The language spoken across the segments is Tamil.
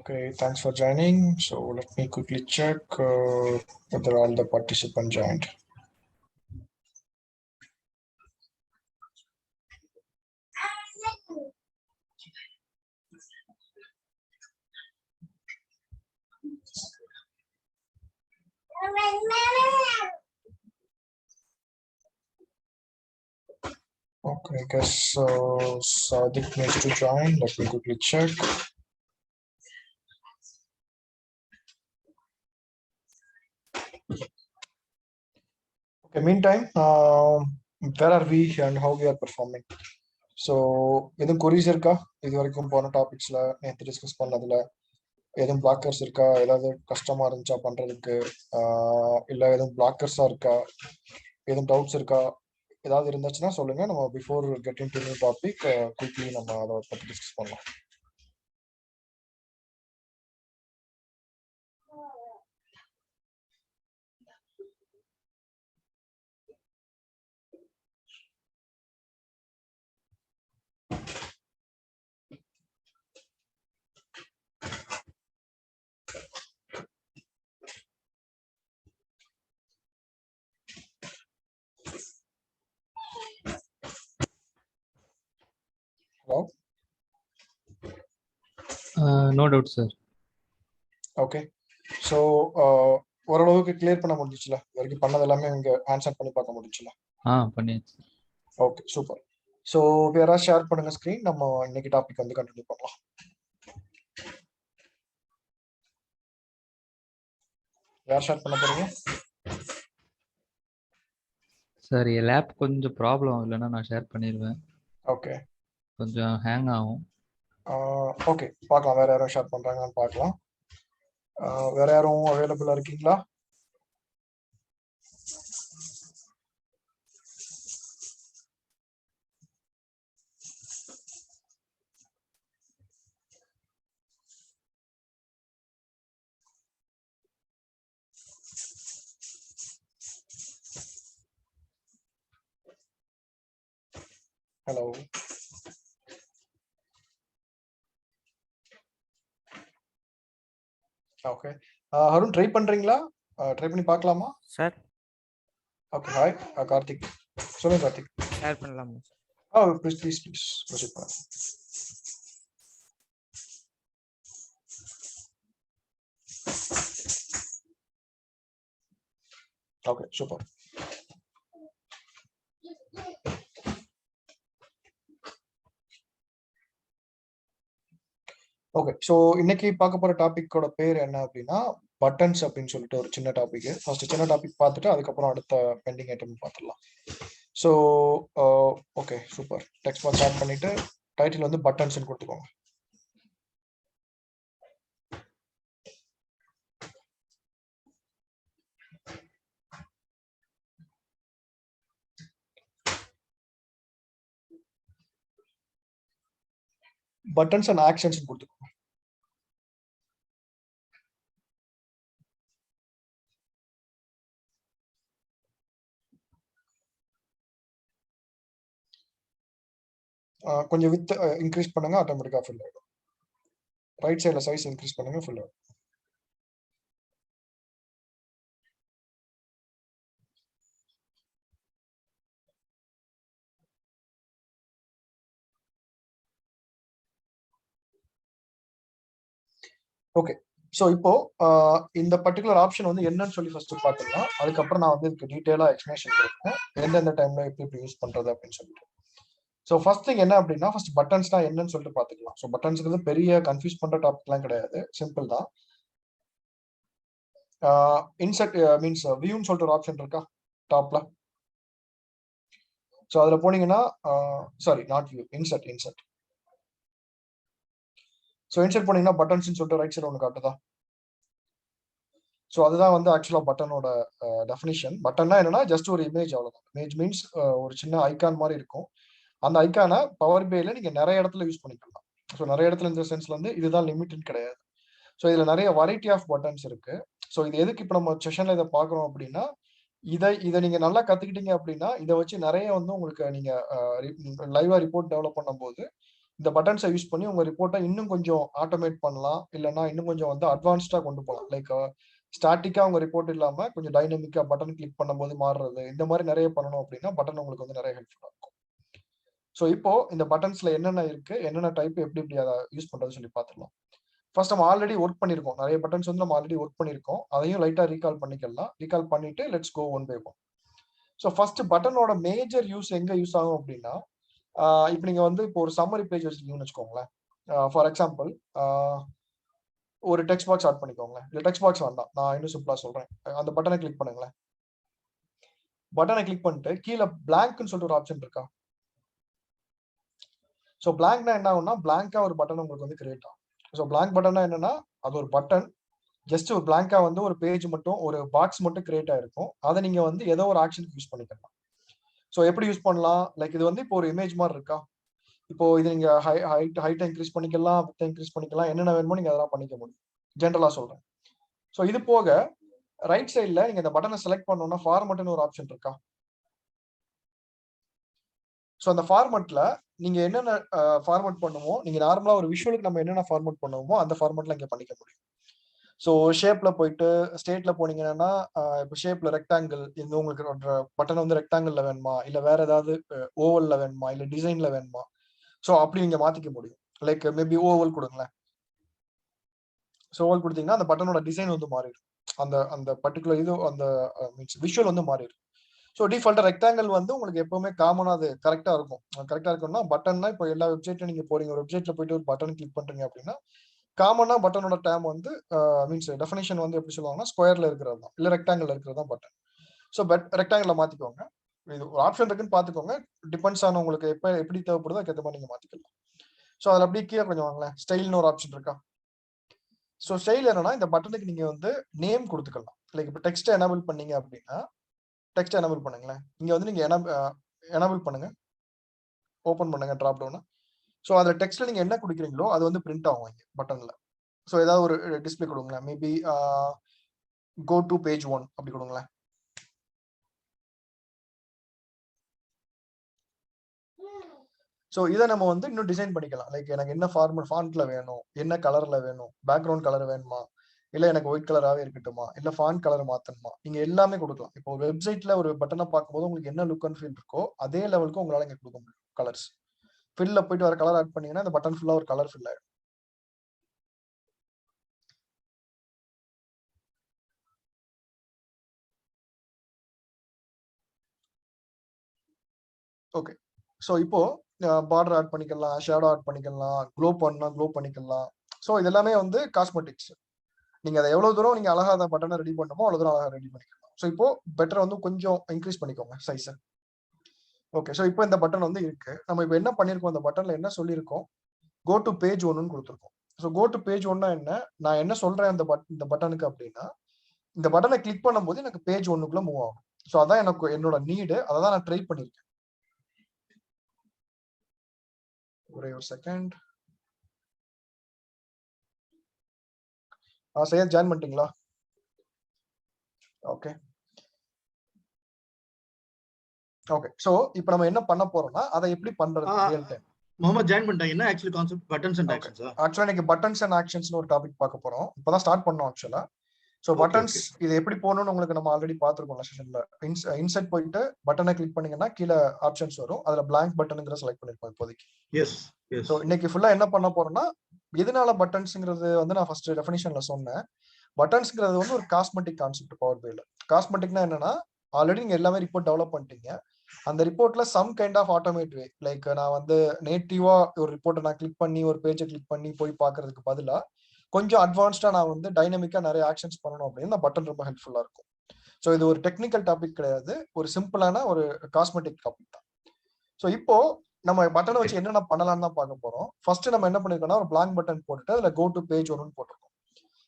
Okay, thanks for joining. So let me quickly check whether all the participants joined. Okay, I guess Sadiq needs to join. Let me quickly check. Okay, meantime, where are we and how we are performing? So எதுவும் கொரிஸ் இருக்கா? இது வரைக்கும் போன டாபிக்ஸ்ல நேற்று டிஸ்கஸ் பண்ணதுல எதுவும் பிளாக்கர்ஸ் இருக்கா? ஏதாவது கஷ்டமா இருந்துச்சா பண்றதுக்கு? இல்லை எதுவும் பிளாக்கர்ஸா இருக்கா? எதுவும் டவுட்ஸ் இருக்கா? ஏதாவது இருந்துச்சுன்னா சொல்லுங்க. நம்ம before getting to new topic quickly நம்ம அதை பற்றி டிஸ்கஸ் பண்ணலாம். Hello. No doubt, sir. Okay, so ஓரளவுக்கு கிளியர் பண்ண முடிஞ்சிச்சுல? வரைக்கும் பண்ணது எல்லாமே இங்கே ஆன்சர் பண்ணி பார்க்க முடிஞ்சுல? பண்ணியாச்சு. Okay, super. ஸோ வேற ஷேர் பண்ணுங்க ஸ்க்ரீன். நம்ம இன்னைக்கு டாபிக் வந்து கண்டினியூ பண்ணலாம். யார் ஷேர் பண்ண போறீங்க? சார் லேப் கொஞ்சம் ப்ராப்ளம், இல்லைன்னா நான் ஷேர் பண்ணிடுவேன். ஓகே, கொஞ்சம் ஹேங் ஆகும். ஓகே, பார்க்கலாம். வேற யாரும் ஷேர் பண்றாங்கன்னு பார்க்கலாம். வேற யாரும் அவைலபிளா இருக்கீங்களா? ஹலோ. ஓகே, அருண் ட்ரை பண்றீங்களா? ட்ரை பண்ணி பார்க்கலாமா சார்? Okay, hi Karthik. சொல்லுங்க கார்த்திக். ஷேர் பண்ணலாமா சார்? ப்ளீஸ் ப்ரொசீட் பண்ணுங்க. Okay, super. ஓகே, ஸோ இன்னைக்கு பார்க்க போற டாபிக்கோட பேர் என்ன அப்படின்னா பட்டன்ஸ் அப்படின்னு சொல்லிட்டு ஒரு சின்ன டாபிக். ஃபர்ஸ்ட் சின்ன டாபிக் பார்த்துட்டு அதுக்கப்புறம் அடுத்த பெண்டிங் ஐட்டம் பார்த்துடலாம். So okay, super. Text box add பண்ணிட்டு டைட்டில் வந்து பட்டன்ஸ்னு கொடுத்துக்கோங்க. பட்டன்ஸ் அண்ட் ஆக்ஷன்ஸ் கொடுத்துக்கோங்க. கொஞ்சம் வித் இன்க்ரீஸ் பண்ணுங்க, ஆட்டோமேட்டிக்கா ஃபில் ஆயிடும். ரைட் சைடில் சைஸ் இன்க்ரீஸ் பண்ணுங்க, ஃபில் ஆகும். ஓகே, ஸோ இப்போ இந்த பர்டிகுலர் ஆப்ஷன் வந்து என்னன்னு சொல்லி ஃபர்ஸ்ட் பார்த்துக்கலாம். அதுக்கப்புறம் நான் வந்து இதுக்கு டீட்டெயிலாக எக்ஸ்பிளேஷன் கொடுப்பேன், எந்தெந்த டைம்ல எப்படி யூஸ் பண்றது அப்படின்னு சொல்லிட்டு. ஸோ ஃபர்ஸ்ட் திங் என்ன அப்படின்னா, ஃபர்ஸ்ட் பட்டன்ஸ்னா என்னன்னு சொல்லிட்டு பார்த்துக்கலாம். ஸோ பட்டன்ஸ்க்கு பெரிய கன்ஃபியூஸ் பண்ற டாபிக்லாம் கிடையாது, சிம்பிள் தான். இன்சர்ட் மீன்ஸ் வியூன்னு சொல்லிட்டு ஒரு ஆப்ஷன் இருக்கா டாப்ல? ஸோ அதில் போனீங்கன்னா, sorry not view, insert. So insert போனீங்கன்னா பட்டன்ஸ்னு சொல்லிட்டு ரைட் சைடு ஒன்று காட்டுதா? ஸோ அதுதான் வந்து ஆக்சுவலாக பட்டனோட டெஃபினிஷன். பட்டன்னா என்னன்னா ஜஸ்ட் ஒரு இமேஜ், அவ்வளோதான். இமேஜ் மீன்ஸ் ஒரு சின்ன ஐக்கான் மாதிரி இருக்கும். அந்த ஐக்கானை பவர் பேல நீங்க நிறைய இடத்துல யூஸ் பண்ணிக்கலாம். ஸோ நிறைய இடத்துல இந்த சென்ஸ்ல வந்து இதுதான் லிமிட்னு கிடையாது. ஸோ இதுல நிறைய வெரைட்டி ஆஃப் பட்டன்ஸ் இருக்கு. ஸோ இது எதுக்கு இப்போ நம்ம செஷன்ல இதை பார்க்குறோம் அப்படின்னா, இதை நீங்க நல்லா கத்துக்கிட்டீங்க அப்படின்னா இதை வச்சு நிறைய வந்து உங்களுக்கு நீங்க லைவா ரிப்போர்ட் டெவலப் பண்ணும்போது இந்த பட்டன்ஸை யூஸ் பண்ணி உங்க ரிப்போர்ட்டை இன்னும் கொஞ்சம் ஆட்டோமேட் பண்ணலாம், இல்லைன்னா இன்னும் கொஞ்சம் வந்து அட்வான்ஸ்டா கொண்டு போகலாம். லைக் ஸ்டாட்டிக்கா உங்க ரிப்போர்ட் இல்லாம கொஞ்சம் டைனமிக்கா பட்டன் கிளிக் பண்ணும்போது மாறுறது, இந்த மாதிரி நிறைய பண்ணணும் அப்படின்னா பட்டன் உங்களுக்கு வந்து நிறைய ஹெல்ப்ஃபுல்லா இருக்கும். ஸோ இப்போ இந்த பட்டன்ஸ்ல என்னென்ன இருக்கு, என்னென்ன டைப், எப்படி எப்படி அதை யூஸ் பண்றது சொல்லி பார்த்துடலாம். ஃபர்ஸ்ட் நம்ம ஆல்ரெடி ஒர்க் பண்ணியிருக்கோம், நிறைய பட்டன்ஸ் வந்து நம்ம ஆல்ரெடி ஒர்க் பண்ணியிருக்கோம், அதையும் லைட்டா ரீகால் பண்ணிக்கலாம். ரீகால் பண்ணிட்டு let's go one by one. So first பட்டனோட மேஜர் யூஸ் எங்க யூஸ் ஆகும் அப்படின்னா, இப்போ நீங்க வந்து இப்போ ஒரு சம்மரி பேஜ் வச்சிருக்கீங்கன்னு வச்சுக்கோங்களேன். ஃபார் எக்ஸாம்பிள் ஒரு டெக்ஸ்ட் பாக்ஸ் ஆட் பண்ணிக்கோங்களேன். இல்லை டெக்ஸ்ட் பாக்ஸ் வேண்டாம், நான் இன்னும் சிம்பிளா சொல்றேன். அந்த பட்டனை கிளிக் பண்ணுங்களேன். பட்டனை கிளிக் பண்ணிட்டு கீழே பிளாங்க்னு சொல்லிட்டு ஒரு ஆப்ஷன் இருக்கா? ஸோ பிளாங்க்னா என்ன ஆகும்னா, பிளாங்கா ஒரு பட்டன் உங்களுக்கு வந்து கிரியேட் ஆகும். ஸோ பிளாங்க் பட்டன்னா என்னன்னா, அது ஒரு பட்டன், ஜஸ்ட் ஒரு பிளாங்கா வந்து ஒரு பேஜ் மட்டும், ஒரு பாக்ஸ் மட்டும் கிரியேட் ஆயிருக்கும். அதை நீங்க வந்து ஏதோ ஒரு ஆக்ஷனுக்கு யூஸ் பண்ணிக்கலாம். ஸோ எப்படி யூஸ் பண்ணலாம்? லைக் இது வந்து இப்போ ஒரு இமேஜ் மாதிரி இருக்கா? இப்போ இது நீங்க ஹைட்டை இன்க்ரீஸ் பண்ணிக்கலாம், வித்தை இன்க்ரீஸ் பண்ணிக்கலாம், என்னென்ன வேணுமோ நீங்க அதெல்லாம் பண்ணிக்க முடியும். ஜென்ரலா சொல்றேன். ஸோ இது போக ரைட் சைட்ல நீங்க இந்த பட்டனை செலக்ட் பண்ணணும்னா ஃபார்மட்னு ஒரு ஆப்ஷன் இருக்கா? ஸோ அந்த ஃபார்மட்ல நீங்க என்னென்ன ஃபார்மட் பண்ணுமோ, நீங்க நார்மலா ஒரு விஷுவலுக்கு நம்ம என்னென்ன ஃபார்மட் பண்ணுவோமோ அந்த ஃபார்மட்ல இங்க பண்ணிக்க முடியும். ஸோ ஷேப்ல போயிட்டு ஸ்டேட்ல போனீங்கன்னா, இப்போ ஷேப்ல ரெக்டாங்கிள், இது உங்களுக்கு பட்டன் வந்து ரெக்டாங்கிள்ல வேணுமா, இல்ல வேற ஏதாவது ஓவல்ல வேணுமா, இல்ல டிசைன்ல வேணுமா, ஸோ அப்படி நீங்க மாத்திக்க முடியும். லைக் மேபி ஓவல் கொடுங்களேன். ஸோ ஓவல் கொடுத்தீங்கன்னா அந்த பட்டனோட டிசைன் வந்து மாறிடும். அந்த அந்த பர்டிகுலர் இது அந்த மீன்ஸ் விஷுவல் வந்து மாறிடும். ஸோ டிஃபால்ட்டா ரெக்டாங்கிள் வந்து உங்களுக்கு எப்பவுமே காமனா அது கரெக்டா இருக்கும். கரெக்டா இருக்கும்னா பட்டன்னா இப்போ எல்லா வெப்சைட்டும் நீங்க போறீங்க, ஒரு வெப்சைட்ல போயிட்டு ஒரு பட்டன் கிளிக் பண்றீங்க அப்படின்னா, காமனா பட்டனோட டேம் வந்து மீன்ஸ் டெஃபினேஷன் வந்து எப்படி சொல்லுவாங்கன்னா, ஸ்கொயர்ல இருக்கிறது தான், இல்ல ரெக்டாங்கிள் இருக்கிறது தான் பட்டன். So rectangle மாத்திக்கோங்க. இது ஒரு ஆப்ஷன் இருக்குன்னு பாத்துக்கோங்க. டிபெண்ட்ஸ் ஆன உங்களுக்கு எப்ப எப்படி தேவைப்படுதோ அதுக்கேற்ற மாதிரி நீங்க மாத்திக்கலாம். ஸோ அதுல அப்படியே கீழே கொஞ்சம் வாங்களேன், ஸ்டைல்னு ஒரு ஆப்ஷன் இருக்கா? ஸோ ஸ்டைல் என்னன்னா, இந்த பட்டனுக்கு நீங்க வந்து நேம் கொடுத்துக்கலாம். லைக் இப்போ டெக்ஸ்ட் எனபிள் பண்ணீங்க அப்படின்னா, டெக்ஸ்ட் எனபிள் பண்ணுங்களேன். இங்க வந்து நீங்க எனபிள் பண்ணுங்க, ஓபன் பண்ணுங்க டிராப் டவுன். ஸோ அதுல டெக்ஸ்ட்ல நீங்க என்ன கொடுக்குறீங்களோ அது வந்து பிரிண்ட் ஆகும் இங்க பட்டன்ல. ஸோ ஏதாவது ஒரு டிஸ்பிளே கொடுங்களேன். மேபி கோ டு பேஜ் 1 அப்படி கொடுங்களேன். ஸோ இதை நம்ம வந்து இன்னும் டிசைன் பண்ணிக்கலாம். லைக் எனக்கு என்ன ஃபாண்ட்ல வேணும், என்ன கலர்ல வேணும், பேக்ரவுண்ட் கலர் வேணுமா, இல்ல எனக்கு ஒயிட் கலராகவே இருக்கட்டுமா, இல்ல ஃபாண்ட் கலர் மாத்தணுமா, நீங்க எல்லாமே கொடுக்கலாம். இப்போ வெப்சைட்ல ஒரு பட்டனை பார்க்கும்போது உங்களுக்கு என்ன லுக் அண்ட் ஃபீல் இருக்கோ அதே லெவலுக்கு உங்களால இங்க கொடுக்க முடியும். கலர்ஸ் ஃபில்ல போயிட்டு வர கலர் ஆட் பண்ணீங்கன்னா இந்த பட்டன் ஃபுல்லா ஒரு கலர் ஃபில் ஆயிடும். ஓகே. ஸோ இப்போ பார்டர் ஆட் பண்ணிக்கலாம், ஷேடோ ஆட் பண்ணிக்கலாம், க்ளோ பண்ணா க்ளோ பண்ணிக்கலாம். ஸோ இது எல்லாமே வந்து காஸ்மெட்டிக்ஸ். நீங்க அதை எவ்வளவு தூரம் நீங்க அழகா அந்த பட்டனை ரெடி பண்ணுமோ அவ்வளவு தூரம் அழகா ரெடி பண்ணிக்கலாம். ஸோ இப்போ பெட்டர் வந்து கொஞ்சம் இன்க்ரீஸ் பண்ணிக்கோங்க சைஸை. ஓகே. ஸோ இப்போ இந்த பட்டன் வந்து இருக்கு. நம்ம இப்போ என்ன பண்ணிருக்கோம், இந்த பட்டன்ல என்ன சொல்லியிருக்கோம், கோ டு பேஜ் 1ன்னு கொடுத்துருக்கோம். ஸோ கோ டு பேஜ் 1னா என்ன, நான் என்ன சொல்றேன் இந்த பட்டனுக்கு அப்படின்னா, இந்த பட்டனை கிளிக் பண்ணும்போது எனக்கு பேஜ் 1க்குள்ள மூவ் ஆகும். ஸோ அதான் எனக்கு என்னோட நீடு, அதை தான் நான் ட்ரை பண்ணிருக்கேன். ஒரே ஒரு செகண்ட். சையத் ஜாயின் பண்ணிட்டீங்களா? Okay okay. சோ இப்போ நம்ம என்ன பண்ண போறோம்னா, அதை எப்படி பண்றது ரியல் டைம். முகமது ஜாயின் பண்ணிட்டாங்க. என்ன actually concept buttons and actions? ஆக்சுவலா இன்னைக்கு பட்டன்ஸ் அண்ட் ஆக்ஷன்ஸ்னு ஒரு டாபிக் பார்க்க போறோம். இப்பதான் ஸ்டார்ட் பண்ணோம் ஆக்சுவலா. சோ பட்டன்ஸ் இது எப்படி போகணும்னு உங்களுக்கு நம்ம ஆல்ரெடி பார்த்திருக்கோம் செஷன்ல. இன்சர்ட் போயிட்டு பட்டனை கிளிக் பண்ணீங்கன்னா கீழே ஆப்ஷன்ஸ் வரும். அதுல blank பட்டன்ங்கற செலக்ட் பண்ணிருப்போம் இப்போதைக்கு. S S. சோ இன்னைக்கு ஃபுல்லா என்ன பண்ண போறோம்னா, எதனால பட்டன்ஸ்ங்கிறது வந்து நான் ஃபர்ஸ்ட் டெஃபினிஷன்ல சொன்னேன். பட்டன்ஸ்ங்கிறது வந்து ஒரு காஸ்மெட்டிக் கான்செப்ட் பவர் பிஐல. காஸ்மெட்டிக்னா என்னன்னா, ஆல்ரெடி நீங்க எல்லாமே ரிப்போர்ட் டெவலப் பண்ணிட்டீங்க. அந்த ரிப்போர்ட்ல some kind of automate way, like நான் வந்து நேட்டிவா ஒரு ரிப்போர்ட்டை நான் கிளிக் பண்ணி ஒரு பேஜை கிளிக் பண்ணி போய் பார்க்கறதுக்கு பதிலா கொஞ்சம் அட்வான்ஸ்டா நான் வந்து டைனமிக்கா நிறைய ஆக்ஷன்ஸ் பண்ணணும் அப்படின்னு இந்த பட்டன் ரொம்ப ஹெல்ப்ஃபுல்லா இருக்கும். ஸோ இது ஒரு டெக்னிக்கல் டாபிக் கிடையாது, ஒரு சிம்பிளான ஒரு காஸ்மெட்டிக் டாபிக் தான். ஸோ இப்போ நம்ம பட்டனை வச்சு என்னென்ன பண்ணலாம்னு தான் பார்க்க போறோம். ஃபர்ஸ்ட் நம்ம என்ன பண்ணிருக்கோம்னா, ஒரு blank பட்டன் போட்டுட்டு அதுல கோ டு பேஜ் 1ன்னு போட்டிருக்கோம்.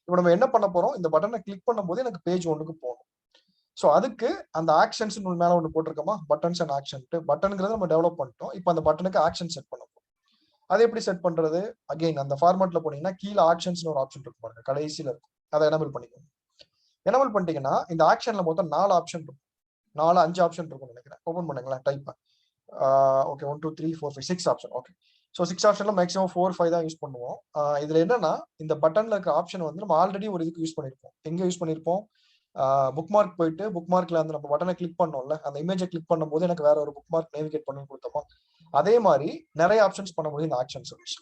இப்போ நம்ம என்ன பண்ண போறோம், இந்த பட்டனை கிளிக் பண்ணும்போது எனக்கு பேஜ் 1க்கு போகணும். ஸோ அதுக்கு அந்த ஆக்ஷன்ஸ் மேல ஒன்று போட்டிருக்கோமா, பட்டன்ஸ் அண்ட் ஆக்ஷன். பட்டனுங்கிறது நம்ம டெவலப் பண்ணிட்டோம். இப்போ அந்த பட்டனுக்கு ஆக்ஷன் செட் பண்ண போறோம். அது எப்படி செட் பண்றது? அகைன் அந்த ஃபார்மேட்ல போனீங்கன்னா கீழே ஆக்ஷன்ஸ் ஒரு ஆப்ஷன் இருக்கும் பாருங்க, கடைசியில இருக்கும். அதை எனபிள் பண்ணிக்கோங்க. எனபிள் பண்ணிட்டீங்கன்னா இந்த ஆக்ஷன்ல மொத்தம் 4 ஆப்ஷன் இருக்கும். 4-5 ஆப்ஷன் இருக்கும் நினைக்கிறேன். ஓபன் பண்ணுங்களேன், type. Okay 1 2 3 4 5 6 option. Okay. So 6 ஆப்ஷன்ல மேக்ஸிமம் 4-5 தான் யூஸ் பண்ணுவோம். இதுல என்னன்னா இந்த பட்டன்ல இருக்க ஆப்ஷன் வந்து நம்ம ஆல்ரெடி ஒரு இதுக்கு யூஸ் பண்ணிருப்போம். எங்க யூஸ் பண்ணிருப்போம்? புக் மார்க் போயிட்டு புக் மார்க்ல அந்த நம்ம பட்டனை கிளிக் பண்ணோம்ல, அந்த இமேஜை கிளிக் பண்ணும்போது எனக்கு வேற ஒரு புக் மார்க் நேவிகேட் பண்ணி கொடுத்தோமா, அதே மாதிரி நிறைய ஆப்ஷன்ஸ் பண்ண முடியும் இந்த ஆக்ஷன் சர்வீஸ்.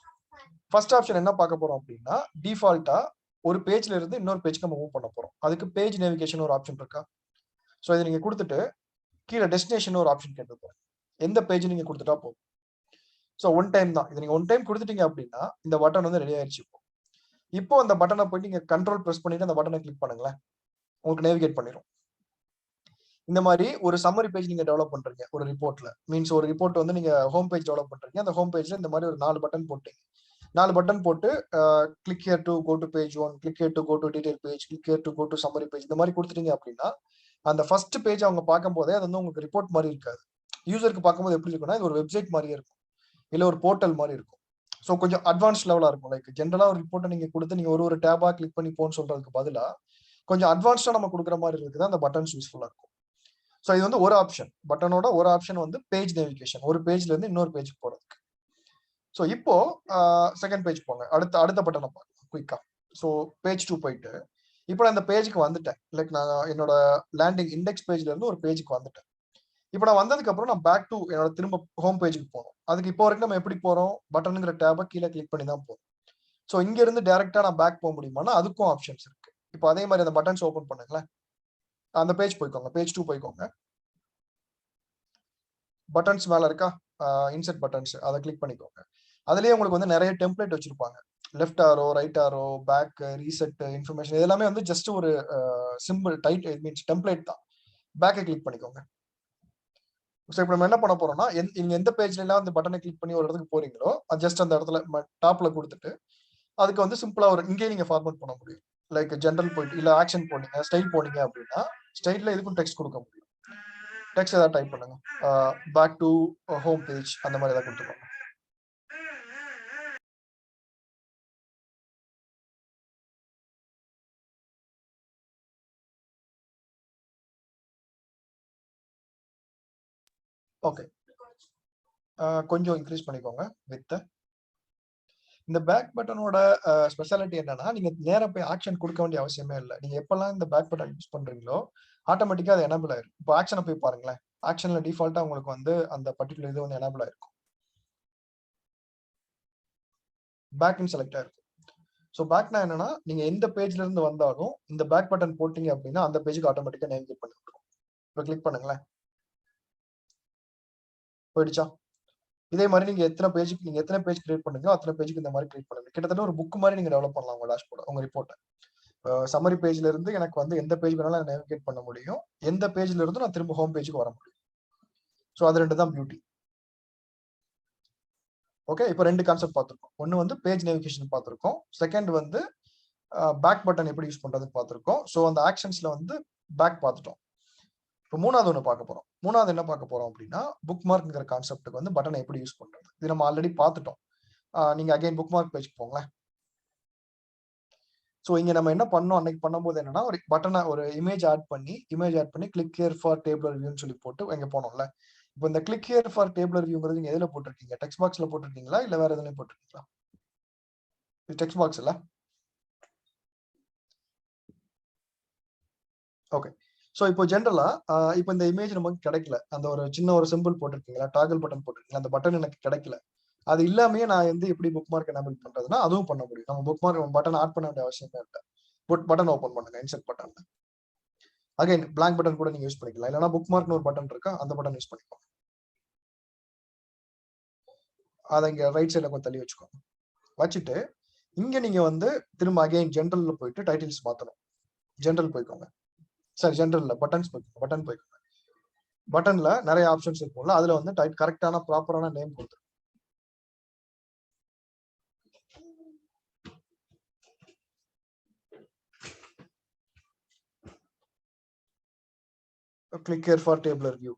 ஃபர்ஸ்ட் ஆப்ஷன் என்ன பார்க்க போறோம் அப்படின்னா, டிஃபால்ட்டா ஒரு பேஜ்ல இருந்து இன்னொரு பேஜ்க்கு நம்ம மூவ் பண்ண போறோம். அதுக்கு பேஜ் நேவிகேஷன் ஒரு ஆப்ஷன் இருக்கா? ஸோ இதை நீங்க கொடுத்துட்டு கீழே டெஸ்டினேஷன் ஒரு ஆப்ஷன் கேட்டு எந்த பேஜ் நீங்க கொடுத்துட்டா போதும். ஸோ ஒன் டைம் தான். இது நீங்க ஒன் டைம் கொடுத்துட்டீங்க அப்படின்னா இந்த பட்டன் வந்து ரெடி ஆயிடுச்சு. இப்போ அந்த பட்டனை போயிட்டு நீங்க கண்ட்ரோல் பிரஸ் பண்ணிட்டு அந்த பட்டனை கிளிக் பண்ணுங்களேன், உங்களுக்கு நேவிகேட் பண்ணிடும். இந்த மாதிரி ஒரு சம்மரி பேஜ் நீங்க டெவலப் பண்றீங்க ஒரு ரிப்போர்ட்ல, மீன்ஸ் ஒரு ரிப்போர்ட் வந்து நீங்க ஹோம் பேஜ் டெவலப் பண்றீங்க. அந்த ஹோம் பேஜ்ல இந்த மாதிரி ஒரு 4 பட்டன் போட்டீங்க. 4 பட்டன் போட்டு click here to go to page 1, click here to go to detail page, click here to go to summary page, இந்த மாதிரி கொடுத்துட்டீங்க அப்படின்னா அந்த ஃபர்ஸ்ட் பேஜ் அவங்க பார்க்கும் போதே அது வந்து உங்களுக்கு ரிப்போர்ட் மாதிரி இருக்காது. யூசருக்கு பார்க்கும்போது எப்படி இருக்குன்னா இது ஒரு வெப்சைட் மாதிரியே இருக்கும், இல்ல ஒரு போர்ட்டல் மாதிரி இருக்கும். ஸோ கொஞ்சம் அட்வான்ஸ் லெவலா இருக்கும். லைக் ஜென்ரலா ஒரு ரிப்போர்ட்டை நீங்க கொடுத்து நீங்க ஒரு டேபா கிளிக் பண்ணி போன்னு சொல்றதுக்கு பதிலா கொஞ்சம் அட்வான்ஸ்டா நம்ம கொடுக்குற மாதிரி இருக்குது அந்த பட்டன்ஸ் யூஸ்ஃபுல்லா இருக்கும். ஸோ இது வந்து ஒரு ஆப்ஷன், பட்டனோட ஒரு ஆப்ஷன் வந்து பேஜ் நேவிகேஷன், ஒரு பேஜ்ல இருந்து இன்னொரு பேஜுக்கு போறதுக்கு. ஸோ இப்போ செகண்ட் பேஜ் போங்க, அடுத்த பட்டனை பார்க்கலாம் குயிக்கா. ஸோ பேஜ் 2 போயிட்டு இப்போ நான் இந்த பேஜுக்கு வந்துட்டேன். லைக் நான் என்னோட லேண்டிங் இண்டெக்ஸ் பேஜ்ல இருந்து ஒரு பேஜுக்கு வந்துட்டேன். இப்போ நான் வந்ததுக்கு அப்புறம் நான் பேக் டு என்னோட திரும்ப ஹோம் பேஜுக்கு போகணும். அதுக்கு இப்போ வரைக்கும் நம்ம எப்படி போறோம்? பட்டனுங்கிற டேபை கீழே கிளிக் பண்ணி தான் போறோம். ஸோ இங்க இருந்து டைரக்டா நான் பேக் போக முடியுமானா அதுக்கும் ஆப்ஷன்ஸ் இருக்கு. இப்போ அதே மாதிரி அந்த பட்டன்ஸ் ஓபன் பண்ணுங்களேன். அந்த பேஜ் போய்க்கோங்க, பேஜ் 2 போய்க்கோங்க. பட்டன்ஸ் மேல இருக்கா இன்சர்ட் பட்டன்ஸ், அதை கிளிக் பண்ணிக்கோங்க. அதுலயே உங்களுக்கு வந்து நிறைய டெம்ப்ளேட் வச்சிருப்பாங்க. Left arrow, right arrow, back, reset, information, இதெல்லாமே வந்து ஜஸ்ட் ஒரு சிம்பிள் டைட் மீன்ஸ் டெம்ப்ளேட் தான். பேக்கை கிளிக் பண்ணிக்கோங்க. ஸோ இப்போ நம்ம என்ன பண்ண போறோம்னா நீங்க எந்த பேஜ்ல எல்லாம் அந்த பட்டனை கிளிக் பண்ணி ஒரு இடத்துக்கு போறீங்களோ அது ஜஸ்ட் அந்த இடத்துல டாப்ல கொடுத்துட்டு அதுக்கு வந்து சிம்பிளா ஒரு இங்கே நீங்க ஃபார்மேட் பண்ண முடியும். லைக் ஜென்ரல் போயிட்டு இல்ல ஆக்ஷன் போனீங்க, ஸ்டைல் போனீங்க அப்படின்னா ஸ்டைல்ல இதுக்கும் டெக்ஸ்ட் கொடுக்க முடியும். டெக்ஸ்ட் ஏதாவது டைப் பண்ணுங்க, பேக் டு ஹோம் பேஜ் அந்த மாதிரி ஏதாவது கொடுத்துக்கோங்க. ஓகே, கொஞ்சம் இன்க்ரீஸ் பண்ணிக்கோங்க வித். இந்த பேக் பட்டனோட ஸ்பெஷாலிட்டி என்னன்னா நீங்க நேரா போய் ஆக்ஷன் கொடுக்க வேண்டிய அவசியமே இல்லை. நீங்க எப்பெல்லாம் இந்த பேக் பட்டன் யூஸ் பண்றீங்களோ ஆட்டோமேட்டிக்கா அது எனபிள் ஆயிரும். இப்போ ஆக்ஷனை போய் பாருங்களேன், ஆக்ஷன்ல டிஃபால்ட்டா உங்களுக்கு வந்து அந்த பர்டிகுலர் இது வந்து எனபிள் ஆயிருக்கும், பேக்னு செலக்ட் ஆயிருக்கும். ஸோ பேக்னா என்னன்னா நீங்க எந்த பேஜ்ல இருந்து வந்தாலும் இந்த பேக் பட்டன் போட்டீங்க அப்படின்னா அந்த பேஜுக்கு ஆட்டோமேட்டிக்கா நேவிகேட் பண்ணி விட்டுரும். இப்போ கிளிக் பண்ணுங்களேன், போயிடுச்சா? இதே மாதிரி நீங்க எத்தனை பேஜ் கிரியேட் பண்ணுங்களோ அத்தனை பேஜுக்கு இந்த மாதிரி கிரியேட் பண்ணுங்க. கிட்டத்தட்ட ஒரு புக் மாதிரி நீங்க டெவலப் பண்ணலாம் உங்க டேஷ்போர்ட், உங்க ரிப்போர்ட்டை. சம்மரி பேஜ்ல இருந்து எனக்கு வந்து எந்த பேஜ் வேணாலும் நேவிகேட் பண்ண முடியும், எந்த பேஜ்ல இருந்து நான் திரும்ப ஹோம் பேஜுக்கு வர முடியும். ஸோ அது ரெண்டு தான் பியூட்டி. ஓகே, இப்போ ரெண்டு கான்செப்ட் பார்த்துருக்கோம். ஒன்று வந்து பேஜ் நேவிகேஷன் பார்த்துருக்கோம், செகண்ட் வந்து பேக் பட்டன் எப்படி யூஸ் பண்றதுன்னு பார்த்துருக்கோம். ஸோ அந்த ஆக்ஷன்ஸ்ல வந்து பேக் பார்த்துட்டோம். இப்போ மூணாவது ஒன்று பார்க்க போறோம். மூணாவது என்ன பார்க்க போறோம் அப்படின்னா புக் மார்க்ங்கிற கான்செப்ட்டுக்கு வந்து பட்டனை எப்படி யூஸ் பண்றது. இது நம்ம ஆல்ரெடி பார்த்துட்டோம். நீங்க அகைன் புக் மார்க் பேஜ் போங்களேன். ஸோ இங்க நம்ம என்ன பண்ணோம் அன்னைக்கு பண்ணும்போது என்னன்னா ஒரு பட்டனை ஒரு இமேஜ் ஆட் பண்ணி கிளிக் ஹியர் ஃபார் டேபிள் ரிவ்யூன்னு சொல்லி போட்டு இங்க போனோம்ல. இப்போ இந்த கிளிக் ஹியர் ஃபார் டேபிள் ரிவ்யூங்கிறது நீங்க எதுல போட்டிருக்கீங்க? டெக்ஸ்ட் பாக்ஸ்ல போட்டிருக்கீங்களா இல்ல வேற எதுலயும் போட்டிருக்கீங்களா? இது டெக்ஸ்ட் பாக்ஸ் இல்ல. ஓகே, ஸோ இப்போ ஜென்ரலா இப்போ இந்த இமேஜ் நமக்கு கிடைக்கல, அந்த ஒரு சின்ன ஒரு சிம்பிள் போட்டிருக்கீங்களா, டாகல் பட்டன் போட்டிருக்கீங்களா, அந்த பட்டன் எனக்கு கிடைக்கல. அது இல்லாமயே நான் வந்து எப்படி புக் மார்க் எனேபிள் பண்றதுன்னா அதுவும் பண்ண முடியும். நம்ம புக் மார்க் பட்டன் ஆட் பண்ண வேண்டிய அவசியமே இல்லை. பட்டன் ஓபன் பண்ணுங்க, insert button. Again blank button கூட நீங்க யூஸ் பண்ணிக்கலாம், இல்லைன்னா புக் மார்க்னு ஒரு பட்டன் இருக்கா அந்த பட்டன் யூஸ் பண்ணிக்கோங்க. அதை இங்க ரைட் சைட்ல கொஞ்சம் தள்ளி வச்சுக்கோங்க. வச்சுட்டு இங்க நீங்க வந்து திரும்ப அகைன் ஜென்ரல்ல போயிட்டு டைட்டில்ஸ் மாத்தணும். ஜென்ரல் போய்க்கோங்க, சரி ஜென்ரல்ல பட்டன்ஸ் போய்க்கோங்க, பட்டன் போய்க்கோங்க. பட்டன்ல நிறைய ஆப்ஷன்ஸ் இருக்கும்ல, அதுல வந்து கரெக்டான ப்ராப்பரான நேம் கொடுத்துருங்க. Click here for tabular view.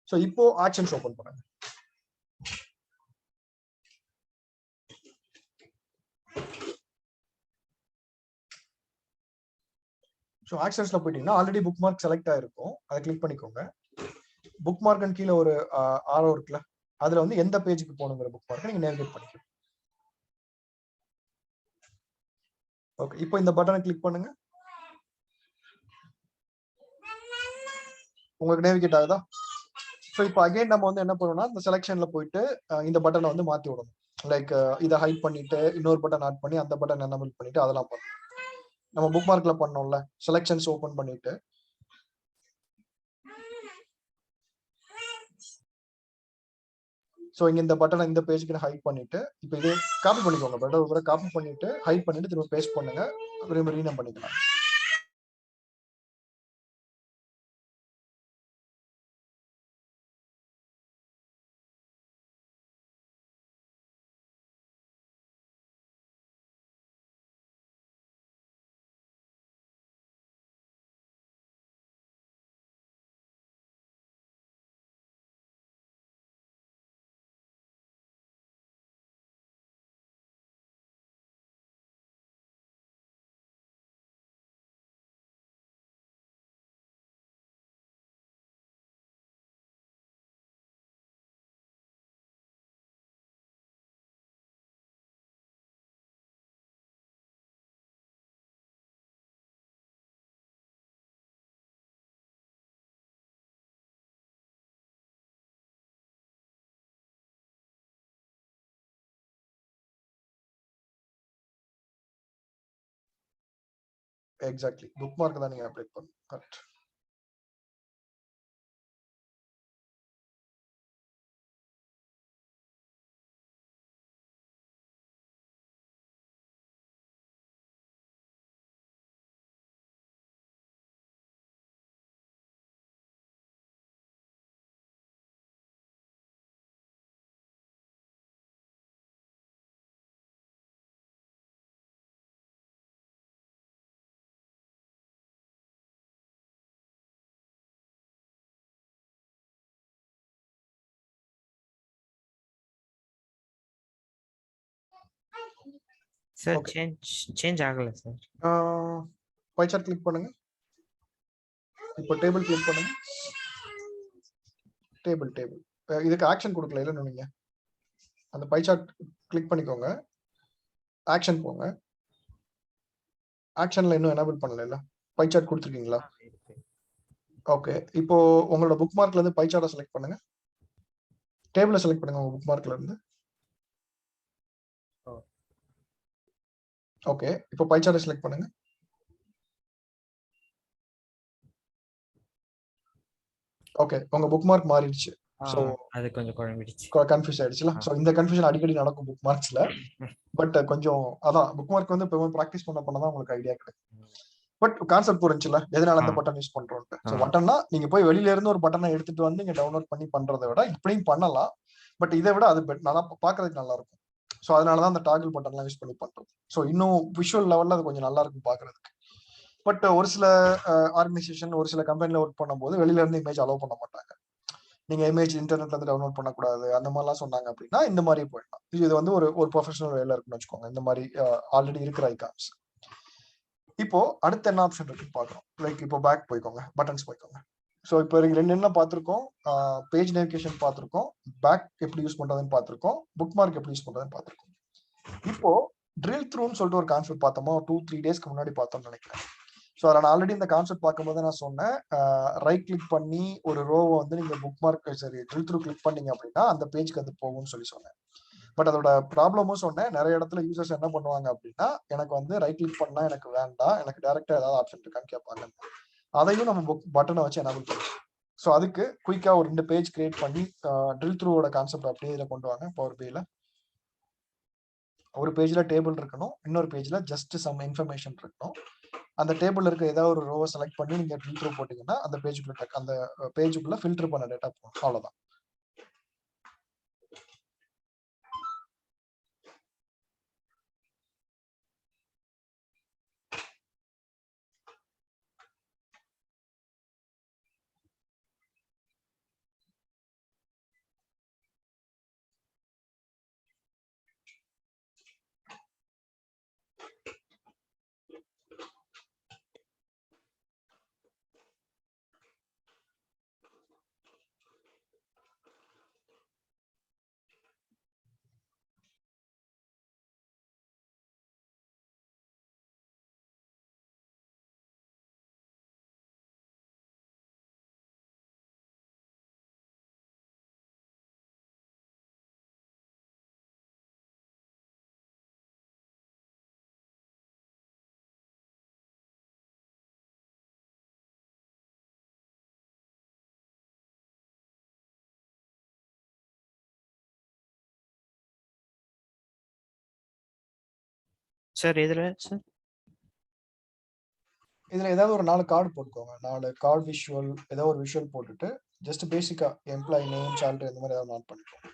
So இப்போ ஆக்ஷன்ஸ் ஓபன் பண்ணுங்க. ஸோ ஆக்ஷன்ஸ்ல போயிட்டீங்கன்னா ஆல்ரெடி புக் மார்க் செலக்ட் ஆயிருக்கும், அதை கிளிக் பண்ணிக்கோங்க. புக் மார்க்னு கீழே ஒரு ஆரோ இருக்குல்ல, அதுல வந்து எந்த பேஜுக்கு போகணுங்கிற புக் மார்க்கை நீங்க நேவிகேட் பண்ணிக்கலாம். ஓகே, இப்போ இந்த பட்டனை கிளிக் பண்ணுங்க. உங்களுக்கு நேவிகேட் ஆகுதா? ஸோ இப்போ அகைன் நம்ம வந்து என்ன பண்ணணும்னா இந்த செலெக்ஷன்ல போயிட்டு இந்த பட்டனை வந்து மாத்தி விடணும். லைக் இதை ஹைட் பண்ணிட்டு இன்னொரு பட்டன் ஆட் பண்ணி அந்த பட்டன் எனபிள் பண்ணிட்டு அதெல்லாம் பண்ணணும். நம்ம புக் மார்க்ல பண்ணோம்ல, செலெக்ஷன்ஸ் ஓபன் பண்ணிட்டு ஸோ இங்க இந்த பட்டனை இந்த பேஜுக்கு ஹைட் பண்ணிட்டு இப்போ இதே காப்பி பண்ணிக்கோங்க. பட்டன் ஒரு காப்பி பண்ணிட்டு ஹைட் பண்ணிட்டு திரும்ப பேஸ்ட் பண்ணுங்க, திரும்ப ரீநேம் பண்ணிக்கலாம். எக்ஸாக்ட்லி புக் மார்க் தான் நீங்க அப்டேட் பண்ணணும். கரெக்ட். Sir Okay. சேஞ்ச் ஆகல சார். பை சார்ட் கிளிக் பண்ணுங்க. இப்போ டேபிள் கிளிக் பண்ணுங்க. டேபிள் இதுக்கு ஆக்ஷன் கொடுக்கல இல்லைன்னு நீங்க அந்த பை சார்ட் கிளிக் பண்ணிக்கோங்க, ஆக்ஷன் போங்க. ஆக்ஷன்ல இன்னும் எனேபிள் பண்ணல இல்ல, பை சார்ட் கொடுத்துருக்கீங்களா? ஓகே, இப்போ உங்களோட புக் மார்க்ல இருந்து பை சார்ட்டை செலக்ட் பண்ணுங்க. டேபிளை செலக்ட் பண்ணுங்க உங்க புக் மார்க்ல இருந்து. ஓகே, இப்போ பை சார்ட்டை செலக்ட் பண்ணுங்க. ஓகே, உங்க புக் மார்க் மாறிடுச்சு. சோ அது கொஞ்சம் குழம்பிடுச்சு, கன்ஃபியூஸ் ஆயிடுச்சுல. சோ இந்த கன்ஃபியூஷன் அடிக்கடி நடக்கும் புக் மார்க்ஸ்ல. பட் கொஞ்சம் அதான் புக் மார்க் வந்து இப்போ பிராக்டிஸ் பண்ணதான் உங்களுக்கு ஐடியா கிடைக்கும். பட் கான்செப்ட் புரிஞ்சுல எதனால அந்த பட்டன் யூஸ் பண்றோம்ட்டு. சோ பட்டன்னா நீங்க போய் வெளியில இருந்து ஒரு பட்டனை எடுத்துட்டு வந்து நீங்க டவுன்லோட் பண்ணி பண்றதை விட இப்படியும் பண்ணலாம். பட் இதை விட அது நல்லா பாக்குறதுக்கு நல்லா இருக்கும். சோ அதனாலதான் அந்த டாகிள் பட்டன்லாம் யூஸ் பண்ணி பண்றோம். சோ இன்னும் விஷுவல் லெவல்ல அது கொஞ்சம் நல்லா இருக்கும் பாக்குறதுக்கு. பட் ஒரு சில ஆர்கனைசேஷன் ஒரு சில கம்பெனில ஒர்க் பண்ணும்போது வெளியில இருந்து இமேஜ் அலோவ் பண்ண மாட்டாங்க. நீங்க இமேஜ் இன்டர்நெட்ல இருந்து டவுன்லோட் பண்ணக்கூடாது அந்த மாதிரிலாம் சொன்னாங்க அப்படின்னா இந்த மாதிரி போயிடலாம். இது வந்து ஒரு ப்ரொஃபஷனல் வேலை இருக்குன்னு வச்சுக்கோங்க. இந்த மாதிரி ஆல்ரெடி இருக்கிற ஐகான்ஸ். இப்போ அடுத்து என்ன ஆப்ஷன் இருக்குன்னு பாக்குறோம். லைக் இப்போ பேக் போய்க்கோங்க, பட்டன்ஸ் போய்க்கோங்க. ஸோ இப்போ ரெண்டு என்ன பார்த்துருக்கோம், பேஜ் நேவிகேஷன் பார்த்துருக்கோம், பேக் எப்படி யூஸ் பண்றதுன்னு பார்த்துருக்கோம், புக் மார்க் எப்படி யூஸ் பண்றதுன்னு பார்த்துருக்கோம். இப்போ ட்ரில் த்ரூன்னு சொல்லிட்டு ஒரு கான்செப்ட் பார்த்தோமா 2-3 டேஸ்க்கு முன்னாடி பார்த்தோம்னு நினைக்கிறேன். ஸோ அதில் நான் ஆல்ரெடி இந்த கான்செப்ட் பார்க்கும்போது நான் சொன்னேன், ரைட் கிளிக் பண்ணி ஒரு ரோவை வந்து நீங்க புக் மார்க் சரி ட்ரில் த்ரூ கிளிக் பண்ணீங்க அப்படின்னா அந்த பேஜ்க்கு அது போகும்னு சொல்லி சொன்னேன். பட் அதோட ப்ராப்ளமும் சொன்னேன். நிறைய இடத்துல யூசர்ஸ் என்ன பண்ணுவாங்க அப்படின்னா எனக்கு வந்து ரைட் கிளிக் பண்ணா எனக்கு வேண்டாம், எனக்கு டைரக்டா ஏதாவது ஆப்ஷன் இருக்கான்னு கேட்பாங்க. அதையும் நம்ம புக் பட்டனை வச்சு எனேபிள் பண்ணுவோம். ஸோ அதுக்கு குயிக்கா ஒரு 2 பேஜ் கிரியேட் பண்ணி ட்ரில் த்ரூவோட கான்செப்ட் அப்படியே இதில் கொண்டு வாங்க. பவர் பிஐல ஒரு பேஜ்ல டேபிள் இருக்கணும், இன்னொரு பேஜ்ல ஜஸ்ட் சம் இன்ஃபர்மேஷன் இருக்கணும். அந்த டேபிள் இருக்க ஏதாவது ஒரு ரோவை செலக்ட் பண்ணி நீங்க ஃபில்டர் போட்டீங்கன்னா அந்த பேஜுக்குள்ள ஃபில்டர் பண்ண டேட்டா போகும். அவ்வளவுதான். சார் இதுல சார் இதுல ஏதாவது ஒரு 4 கார்டு போட்டுக்கோங்க. 4 கார்டு விஷுவல், ஏதோ ஒரு விஷுவல் போட்டுட்டு ஜஸ்ட் பேசிக்கா எம்ப்ளாயி நேம், சேலரி அந்த மாதிரி ஏதாவது நோட் பண்ணிக்கோங்க.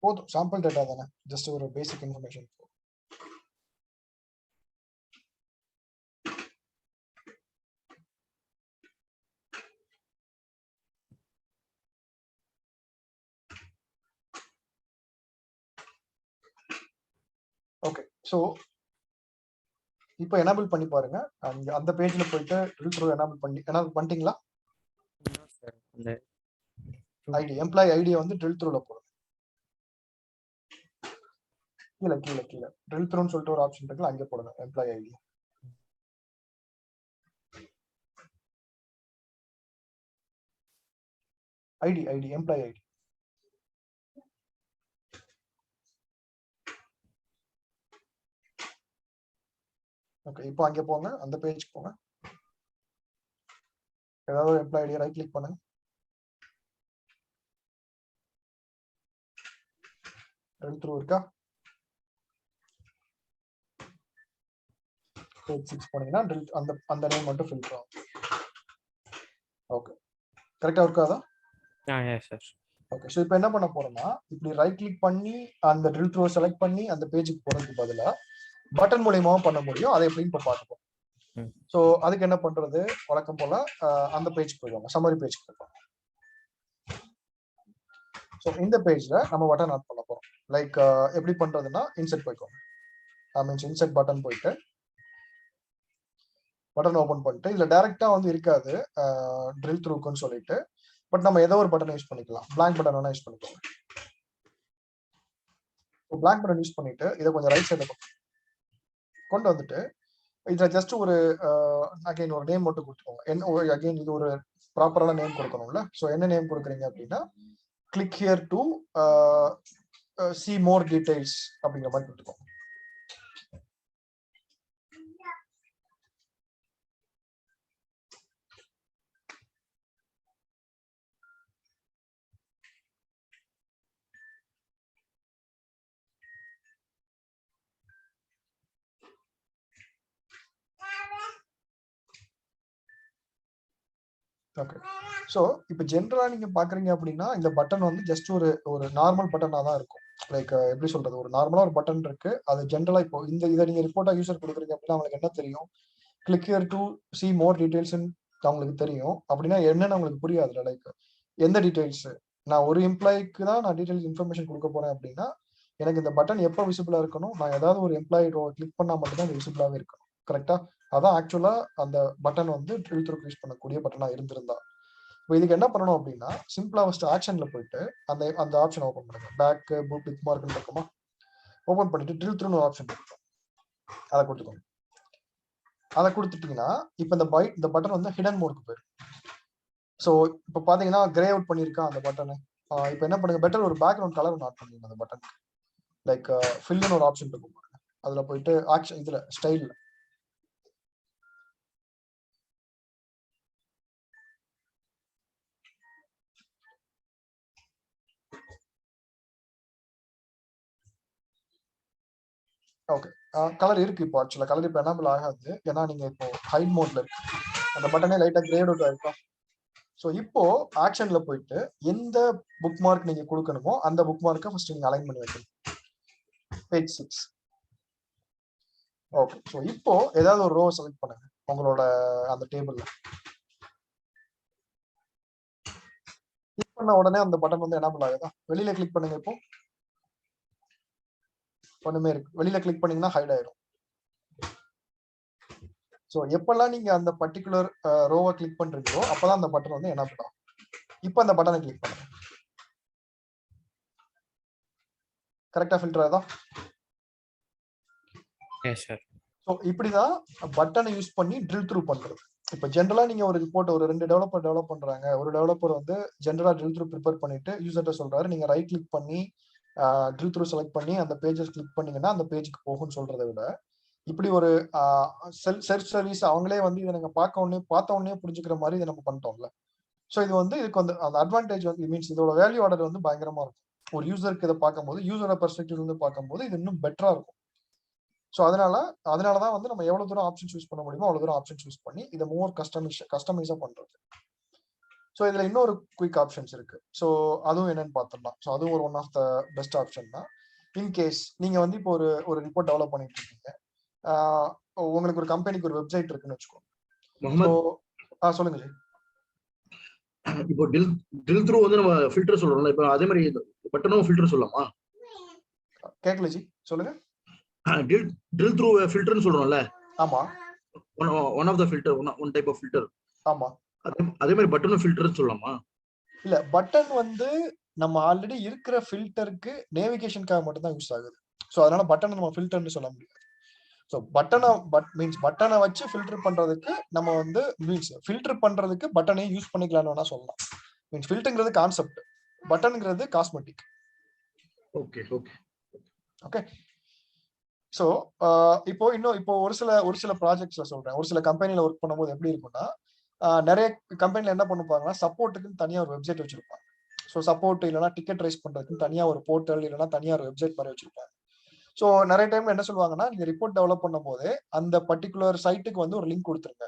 போதும், சாம்பிள் டேட்டா தானே, ஜஸ்ட் ஒரு பேசிக் இன்ஃபர்மேஷன். ஓகே, ஸோ இப்போ எனேபிள் பண்ணி பாருங்க. அந்த பேஜ்ல போயிட்டு ட்ரில் த்ரூ எனேபிள் பண்ணிட்டீங்களா? சார் இந்த ஐடி, எம்ப்ளாயி ஐடியை வந்து ட்ரில் த்ரூல போடுங்க. கீழே கீழே கீழே ட்ரில் த்ரூன்னு சொல்லிட்டு ஒரு ஆப்ஷன் இருக்குல்ல, அங்கே போடுங்க employee ID. ID employee ID. Okay, இப்போ அங்கே போங்க, அந்த பேஜ்க்கு போங்க. ஏதாவது ஒரு எம்ப்ளாயி ஐடியை ரைட் கிளிக் பண்ணுங்க. ட்ரில் த்ரூ இருக்கா? பேஜ் 6 போனீங்கன்னா ட்ரில் அந்த நேம் மட்டும் ஃபில்டர் ஆகும். ஓகே, கரெக்டாக இருக்காதா? Yes sir. ஓகே, ஸோ இப்போ என்ன பண்ண போறோம்னா, இப்படி ரைட் கிளிக் பண்ணி அந்த ட்ரில் த்ரூ செலக்ட் பண்ணி அந்த பேஜுக்கு போறதுக்கு பதிலாக பட்டன் மூலியமாவும் பண்ண முடியும். அதை எப்படின்னு இப்போ பார்த்துப்போம். ஸோ அதுக்கு என்ன பண்றது, வழக்கம் போல அந்த பேஜுக்கு போயிடுவாங்க, சம்மரி பேஜுக்கு போயிடுவாங்க. ஸோ இந்த பேஜ்ல நம்ம பட்டன் ஆட் பண்ண போறோம். லைக் எப்படி பண்றதுன்னா, இன்செர்ட் போய்க்கோங்க. மீன்ஸ் இன்செர்ட் பட்டன் போயிட்டு பட்டன் ஓபன் பண்ணிட்டு, இதுல டைரக்டா வந்து இருக்காது ட்ரில் த்ரூக்குன்னு சொல்லிட்டு, பட் நம்ம ஏதோ ஒரு பட்டன் யூஸ் பண்ணிக்கலாம். பிளாங்க் பட்டன் வேணா யூஸ் பண்ணிக்கலாம். பிளாங்க் பட்டன் யூஸ் பண்ணிட்டு இதை கொஞ்சம் ரைட் சைடு கொண்டு வந்துட்டு, இதுல ஜஸ்ட் ஒரு அகைன் ஒரு நேம் மட்டும் கொடுத்துக்கோங்க. அகைன் இது ஒரு ப்ராப்பரான நேம் கொடுக்கணும்ல. ஸோ என்ன நேம் கொடுக்குறீங்க அப்படின்னா, click here to see more details அப்படிங்கிற மாதிரி கொடுத்துக்கோங்க. ஓகே, ஸோ இப்போ ஜென்ரலா நீங்க பாக்குறீங்க அப்படின்னா, இந்த பட்டன் வந்து ஜஸ்ட் ஒரு நார்மல் பட்டனா தான் இருக்கும். லைக் எப்படி சொல்றது, ஒரு நார்மலா ஒரு பட்டன் இருக்கு. அது ஜென்ரலா இப்போ இதை நீங்க ரிப்போர்ட்டா யூசர் கொடுக்குறீங்க அப்படின்னா அவங்களுக்கு என்ன தெரியும், click here to see more details அவங்களுக்கு தெரியும். அப்படின்னா என்னன்னு அவங்களுக்கு புரியாதுல. லைக் எந்த டீடைல்ஸ், நான் ஒரு எம்ப்ளாய்க்கு தான் நான் டீடைல்ஸ் இன்ஃபர்மேஷன் கொடுக்க போறேன் அப்படின்னா, எனக்கு இந்த பட்டன் எப்போ விசிபிளா இருக்கணும், நான் ஏதாவது ஒரு எம்ப்ளாயி கிளிக் பண்ணா மட்டும்தான் அது விசிபிளாவே இருக்கணும். கரெக்டா? அதான் ஆக்சுவலா அந்த பட்டன் வந்து ட்ரில் த்ரூ யூஸ் பண்ணக்கூடிய பட்டனா இருந்திருந்தா. இப்போ இதுக்கு என்ன பண்ணணும் அப்படின்னா, சிம்பிளா ஃபர்ஸ்ட் ஆக்ஷன்ல போயிட்டு அந்த ஆப்ஷன் ஓபன் பண்ணுங்க. பேக் புக் மார்க் இருக்குமா, ஓபன் பண்ணிட்டு ட்ரில் த்ரூன்னு ஒரு ஆப்ஷன் இருக்கும், அதை கொடுத்துக்கோங்க. அதை கொடுத்துட்டீங்கன்னா இப்போ இந்த பட்டன் வந்து ஹிடன் மோடுக்கு போயிடும். ஸோ இப்போ பாத்தீங்கன்னா கிரே அவுட் பண்ணியிருக்கா அந்த பட்டனை. இப்போ என்ன பண்ணுங்க, பெட்டர் ஒரு பேக்ரவுண்ட் கலர் ஆட் பண்ணுங்க அந்த பட்டன். லைக் ஃபில்னு ஒரு ஆப்ஷன் இருக்கும், அதுல போயிட்டு ஆக்ஷன் இதுல ஸ்டைல் ஓகே கலர் இருக்கு. இப்போ ஆக்சுவலா கலர் இப்போ எனேபிள் ஆகாது, ஏன்னா நீங்க இப்போ ஹைட் மோட்ல இருக்கு. அந்த பட்டனே லைட்டா கிரேட் அவுட் ஆயிருக்கும். ஸோ இப்போ ஆக்ஷன்ல போயிட்டு எந்த புக் மார்க் நீங்க கொடுக்கணுமோ அந்த புக் மார்க்கை ஃபர்ஸ்ட் நீங்க அலைன் பண்ணி வைக்கணும். பேஜ் 6. ஓகே, ஸோ இப்போ ஏதாவது ஒரு ரோ செலக்ட் பண்ணுங்க உங்களோட அந்த டேபிள்ல. கிளிக் பண்ண உடனே அந்த பட்டன் வந்து எனேபிள் ஆகுதா? வெளியில கிளிக் பண்ணுங்க. இப்போ ஒண்ணுமே இருக்கு, வெளியில கிளிக் பண்ணீங்கன்னா ஹைட் ஆயிடும். ஸோ எப்பெல்லாம் நீங்க அந்த பர்டிகுலர் ரோவை கிளிக் பண்றீங்களோ அப்பதான் அந்த பட்டன் வந்து எனேபிள் ஆகும். இப்போ அந்த பட்டனை கிளிக் பண்ணுங்க. கரெக்டா ஃபில்டர் ஆகுதா? Yes sir. ஸோ இப்படிதான் பட்டனை யூஸ் பண்ணி ட்ரில் த்ரூ பண்றது. இப்போ ஜென்ரலா நீங்க ஒரு ரிப்போர்ட் ஒரு 2 டெவலப்பர் டெவலப் பண்றாங்க. ஒரு டெவலப்பர் வந்து ஜென்ரலா ட்ரில் த்ரூ ப்ரிப்பேர் பண்ணிட்டு யூசர்ட்ட சொல்றாரு, நீங்க ரைட் கிளிக் பண்ணி ட்ரில் த்ரூ செலக்ட் பண்ணி அந்த பேஜஸ் கிளிக் பண்ணீங்கன்னா அந்த பேஜுக்கு போகும்னு சொல்றதை விட, இப்படி ஒரு செல்ஃப் சர்வீஸ் அவங்களே வந்து இதை நீங்க பார்த்த உடனே புரிஞ்சுக்கிற மாதிரி இதை நம்ம பண்ணிட்டோம்ல. ஸோ இது வந்து இதுக்கு வந்து அந்த அட்வான்டேஜ் வந்து மீன்ஸ் இதோட வேல்யூ ஆர்டர் வந்து பயங்கரமா இருக்கும். ஒரு யூசருக்கு இதை பார்க்கும்போது, யூசரோட பெர்ஸ்பெக்டிவ் இருந்து பார்க்கும்போது இது இன்னும் பெட்டரா இருக்கும். ஸோ அதனாலதான் வந்து நம்ம எவ்வளவு தூரம் ஆப்ஷன் சூஸ் பண்ண முடியுமோ அவ்வளவு தூரம் ஆப்ஷன் சூஸ் பண்ணி இதை மோர் கஸ்டமைஸா பண்றது. ஸோ இதுல இன்னொரு குயிக் ஆப்ஷன்ஸ் இருக்கு. ஸோ அதுவும் என்னன்னு பார்த்துடலாம். ஸோ அதுவும் ஒரு one of the best option தான். இன்கேஸ் நீங்க வந்து இப்போ ஒரு ரிப்போர்ட் டெவலப் பண்ணிட்டு இருக்கீங்க, உங்களுக்கு ஒரு கம்பெனிக்கு ஒரு வெப்சைட் இருக்குன்னு வச்சுக்கோங்க. முகமது சொல்லுங்க ஜி. இப்போ ட்ரில் த்ரூ வந்து நம்ம ஃபில்டர் சொல்றோம்ல, இப்போ அதே மாதிரி பட்டனும் ஃபில்டர் சொல்லலாமா? கேட்கல ஜி, சொல்லுங்க. ட்ரில் த்ரூ ஃபில்டர்னு சொல்றோம்ல. ஆமா, one of the filter, one type of filter. ஆமா. அதே மாதிரி பட்டனும் ஃபில்டர்னு சொல்லலாமா? இல்ல, பட்டன் வந்து நம்ம ஆல்ரெடி இருக்கிற ஃபில்டருக்கு நேவிகேஷனுக்காக மட்டும் தான் யூஸ் ஆகுது. ஸோ அதனால பட்டனை நம்ம ஃபில்டர்னு சொல்ல முடியாது. ஸோ பட்டனை வச்சு ஃபில்டர் பண்றதுக்கு நம்ம வந்து ஃபில்டர் பண்றதுக்கு பட்டனை யூஸ் பண்ணிக்கலாம்னு வேணா சொல்லலாம். மீன்ஸ் ஃபில்டர்ங்கிறது கான்செப்ட், பட்டன்ங்கிறது cosmetic. Okay okay okay. So இப்போ ஒரு சில ப்ராஜெக்ட்ஸ்ல சொல்றேன். ஒரு சில கம்பெனில ஒர்க் பண்ணும்போது எப்படி இருக்கும்னா, நிறைய கம்பெனில என்ன பண்ணுவாங்கன்னா, சப்போர்ட்டுக்குன்னு தனியா ஒரு வெப்சைட் வச்சிருப்பாங்க. ஸோ சப்போர்ட் இல்லைன்னா டிக்கெட் ரைஸ் பண்றதுக்கு தனியா ஒரு போர்ட்டல் இல்லைன்னா தனியா ஒரு வெப்சைட் மாதிரி வச்சிருப்பாங்க. ஸோ நிறைய டைம் என்ன சொல்லுவாங்கன்னா, நீங்க ரிப்போர்ட் டெவலப் பண்ணும் போது அந்த பர்டிகுலர் சைட்டுக்கு வந்து ஒரு லிங்க் கொடுத்துருங்க.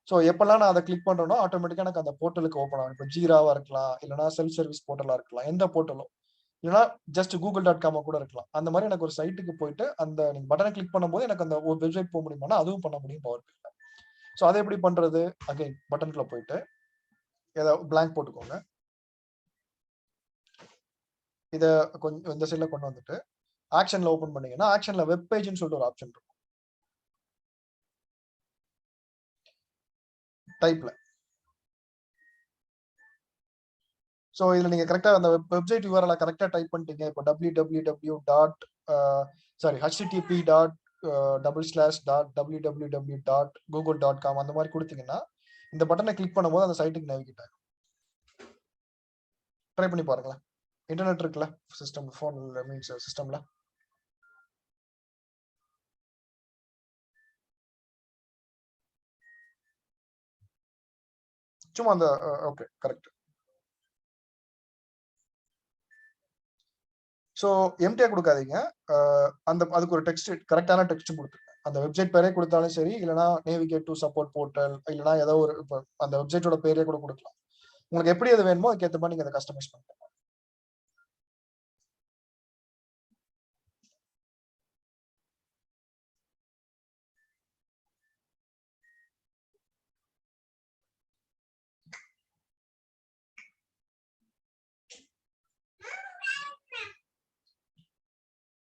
ஸோ எப்பெல்லாம் நான் அதை கிளிக் பண்றேனோ ஆட்டோமேட்டிக்கா எனக்கு அந்த போர்ட்டலுக்கு ஓப்பன் ஆகும். இப்போ ஜீராவா இருக்கலாம், இல்லைன்னா செல்ஃப் சர்வீஸ் போர்ட்டலா இருக்கலாம், எந்த போர்ட்டலும், இல்லைன்னா ஜஸ்ட் google.com கூட இருக்கலாம். அந்த மாதிரி எனக்கு ஒரு சைட்டுக்கு போயிட்டு அந்த நீங்க பட்டனை கிளிக் பண்ணும்போது எனக்கு அந்த ஒரு வெப்சைட் போக முடியுமானா அதுவும் பண்ண முடியும் பவர் பில்ல. ஸோ அதை எப்படி பண்றது? அகைன் பட்டன்குள்ள போயிட்டு ஏதாவது பிளாங்க் போட்டுக்கோங்க. இதை கொஞ்சம் இந்த சைட்ல கொண்டு வந்துட்டு ஆக்ஷன்ல ஓபன் பண்ணீங்கன்னா ஆக்ஷன்ல வெப் பேஜ்னு சொல்லிட்டு ஒரு ஆப்ஷன் இருக்கும். டைப்ல. ஸோ இதுல நீங்க கரெக்டா அந்த வெப்சைட் யூஆர்எல் கரெக்டா டைப் பண்ணிட்டீங்க. இப்போ http://www.google.com அந்த மாதிரி கொடுத்தீங்கன்னா இந்த பட்டனை கிளிக் பண்ணும்போது அந்த சைட்டுக்கு நேவிகேட் ஆகும். ட்ரை பண்ணி பாருங்களேன். இன்டர்நெட் இருக்குல்ல சிஸ்டம், போன்ல மீன்ஸ் சிஸ்டம்ல. சும்மா அந்த ஓகே கரெக்ட். ஸோ எம்டியா கொடுக்காதீங்க. அதுக்கு ஒரு டெக்ஸ்ட், கரெக்டான டெக்ஸ்ட் கொடுத்துருங்க. அந்த வெப்சைட் பேரே கொடுத்தாலும் சரி, இல்லைனா நேவிகேட் டு சப்போர்ட் போர்ட்டல், இல்லைனா ஏதோ ஒரு அந்த வெப்சைட்டோட பேரே கூட கொடுக்கலாம். உங்களுக்கு எப்படி அது வேணுமோ அதுக்கேற்ற மாதிரி நீங்க அதை கஸ்டமைஸ் பண்ணலாம்.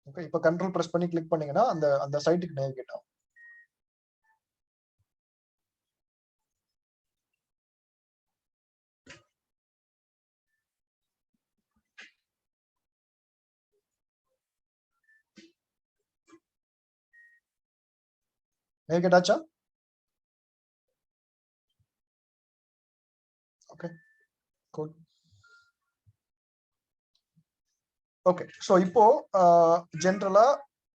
ஓகே, இப்போ கண்ட்ரோல் பிரஸ் பண்ணி கிளிக் பண்ணீங்கன்னா அந்த அந்த சைட்டுக்கு நேவிகேட் ஆகும். நேவிகேட் ஆச்சா? Okay cool. ஓகே, ஸோ இப்போ ஜென்ரலா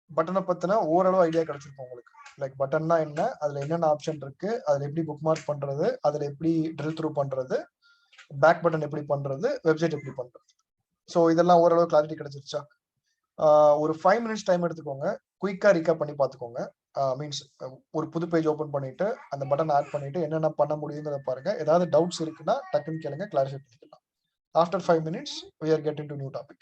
பட்டனை பத்தின ஓரளவு ஐடியா கிடைச்சிருக்கும் உங்களுக்கு. லைக் பட்டன்னா என்ன, அதுல என்னென்ன ஆப்ஷன் இருக்கு, அதுல எப்படி புக் மார்க் பண்றது, அதுல எப்படி ட்ரில் த்ரூ பண்றது, பேக் பட்டன் எப்படி பண்றது, வெப்சைட் எப்படி பண்றது. ஸோ இதெல்லாம் ஓரளவு கிளாரிட்டி கிடைச்சிருச்சா? ஒரு 5 மினிட்ஸ் டைம் எடுத்துக்கோங்க, குயிக்கா ரீகேப் பண்ணி பார்த்துக்கோங்க. மீன்ஸ் ஒரு புது பேஜ் ஓப்பன் பண்ணிட்டு அந்த பட்டன் ஆட் பண்ணிட்டு என்னென்ன பண்ண முடியுங்கிறத பாருங்க. ஏதாவது டவுட்ஸ் இருக்குன்னா டக்குன்னு கேளுங்க, கிளாரிஃபை பண்ணிக்கலாம். After 5 minutes we are getting to new topic.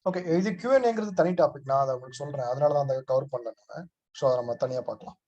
Okay, இது Q&Aங்கிறது தனி டாபிக், நான் அதை உங்களுக்கு சொல்றேன், அதனாலதான் அதை கவர் பண்ணல. ஸோ அதை நம்ம தனியா பார்க்கலாம்.